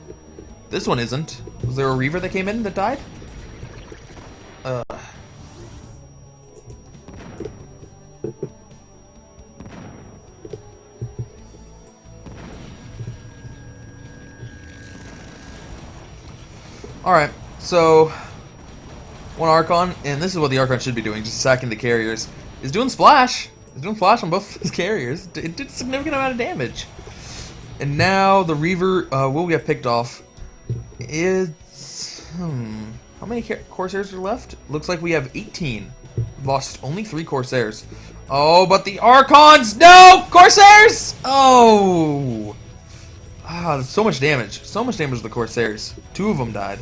[SPEAKER 1] This one isn't. Was there a Reaver that came in that died? Alright, so... 1 Archon, and this is what the Archon should be doing, just sacking the carriers. Is doing splash. He's doing flash on both his carriers. It did a significant amount of damage. And now the Reaver will get picked off. It's... How many Corsairs are left? Looks like we have 18. We've lost only 3 Corsairs. Oh, but the Archons! No! Corsairs! Oh! Ah, so much damage. So much damage to the Corsairs. 2 of them died.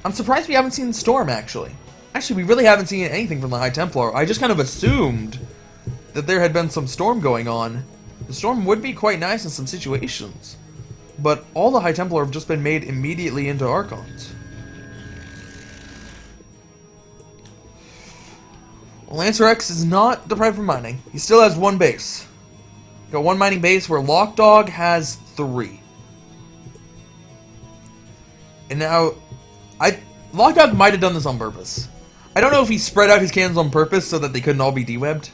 [SPEAKER 1] I'm surprised we haven't seen the Storm, actually. Actually, we really haven't seen anything from the High Templar. I just kind of assumed that there had been some Storm going on. The Storm would be quite nice in some situations. But all the High Templar have just been made immediately into Archons. LancerX is not deprived from mining. He still has 1 base. Got 1 mining base where LocDog has 3. And now, LocDog might have done this on purpose. I don't know if he spread out his cannons on purpose so that they couldn't all be de-webbed.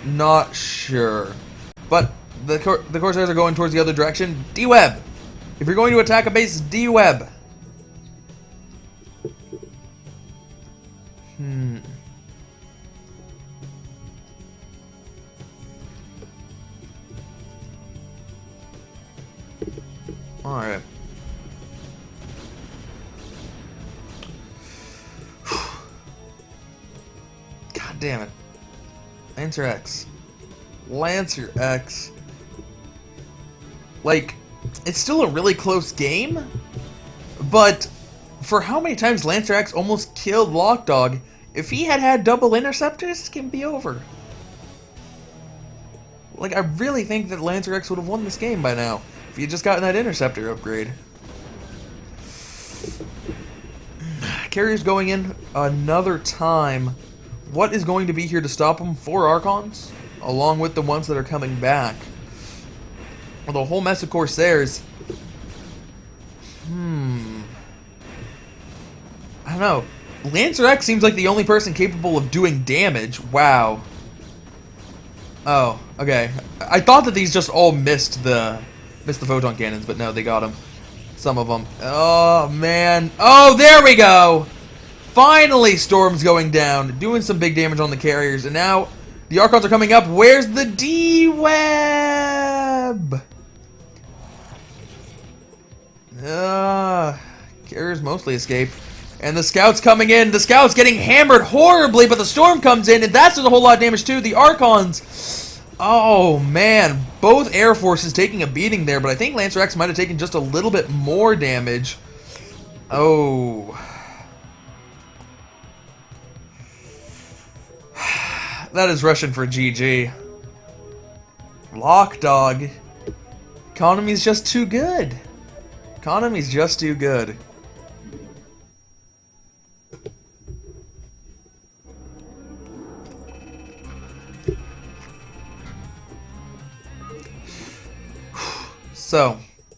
[SPEAKER 1] Not sure. But the Corsairs are going towards the other direction. De-web! If you're going to attack a base, de-web! Alright. God damn it. LancerX. LancerX. Like, it's still a really close game, but for how many times LancerX almost killed LocDog, if he had had double interceptors, this game would be over. Like, I really think that LancerX would have won this game by now if he had just gotten that interceptor upgrade. Carrier's going in another time. What is going to be here to stop him? 4 Archons, along with the ones that are coming back. Well, the whole mess of Corsairs. I don't know. LancerX seems like the only person capable of doing damage. Wow. Oh, okay. I thought that these just all missed the photon cannons, but no, they got them. Some of them. Oh, man. Oh, there we go! Finally, Storm's going down, doing some big damage on the carriers, and now the Archons are coming up. Where's the D-Web? Carriers mostly escape. And the Scouts coming in. The Scouts getting hammered horribly, but the Storm comes in, and that's doing a whole lot of damage too. The Archons. Oh, man. Both Air Forces taking a beating there, but I think LancerX might have taken just a little bit more damage. Oh. That is Russian for GG. LocDog. Economy's just too good. Economy's just too good. So,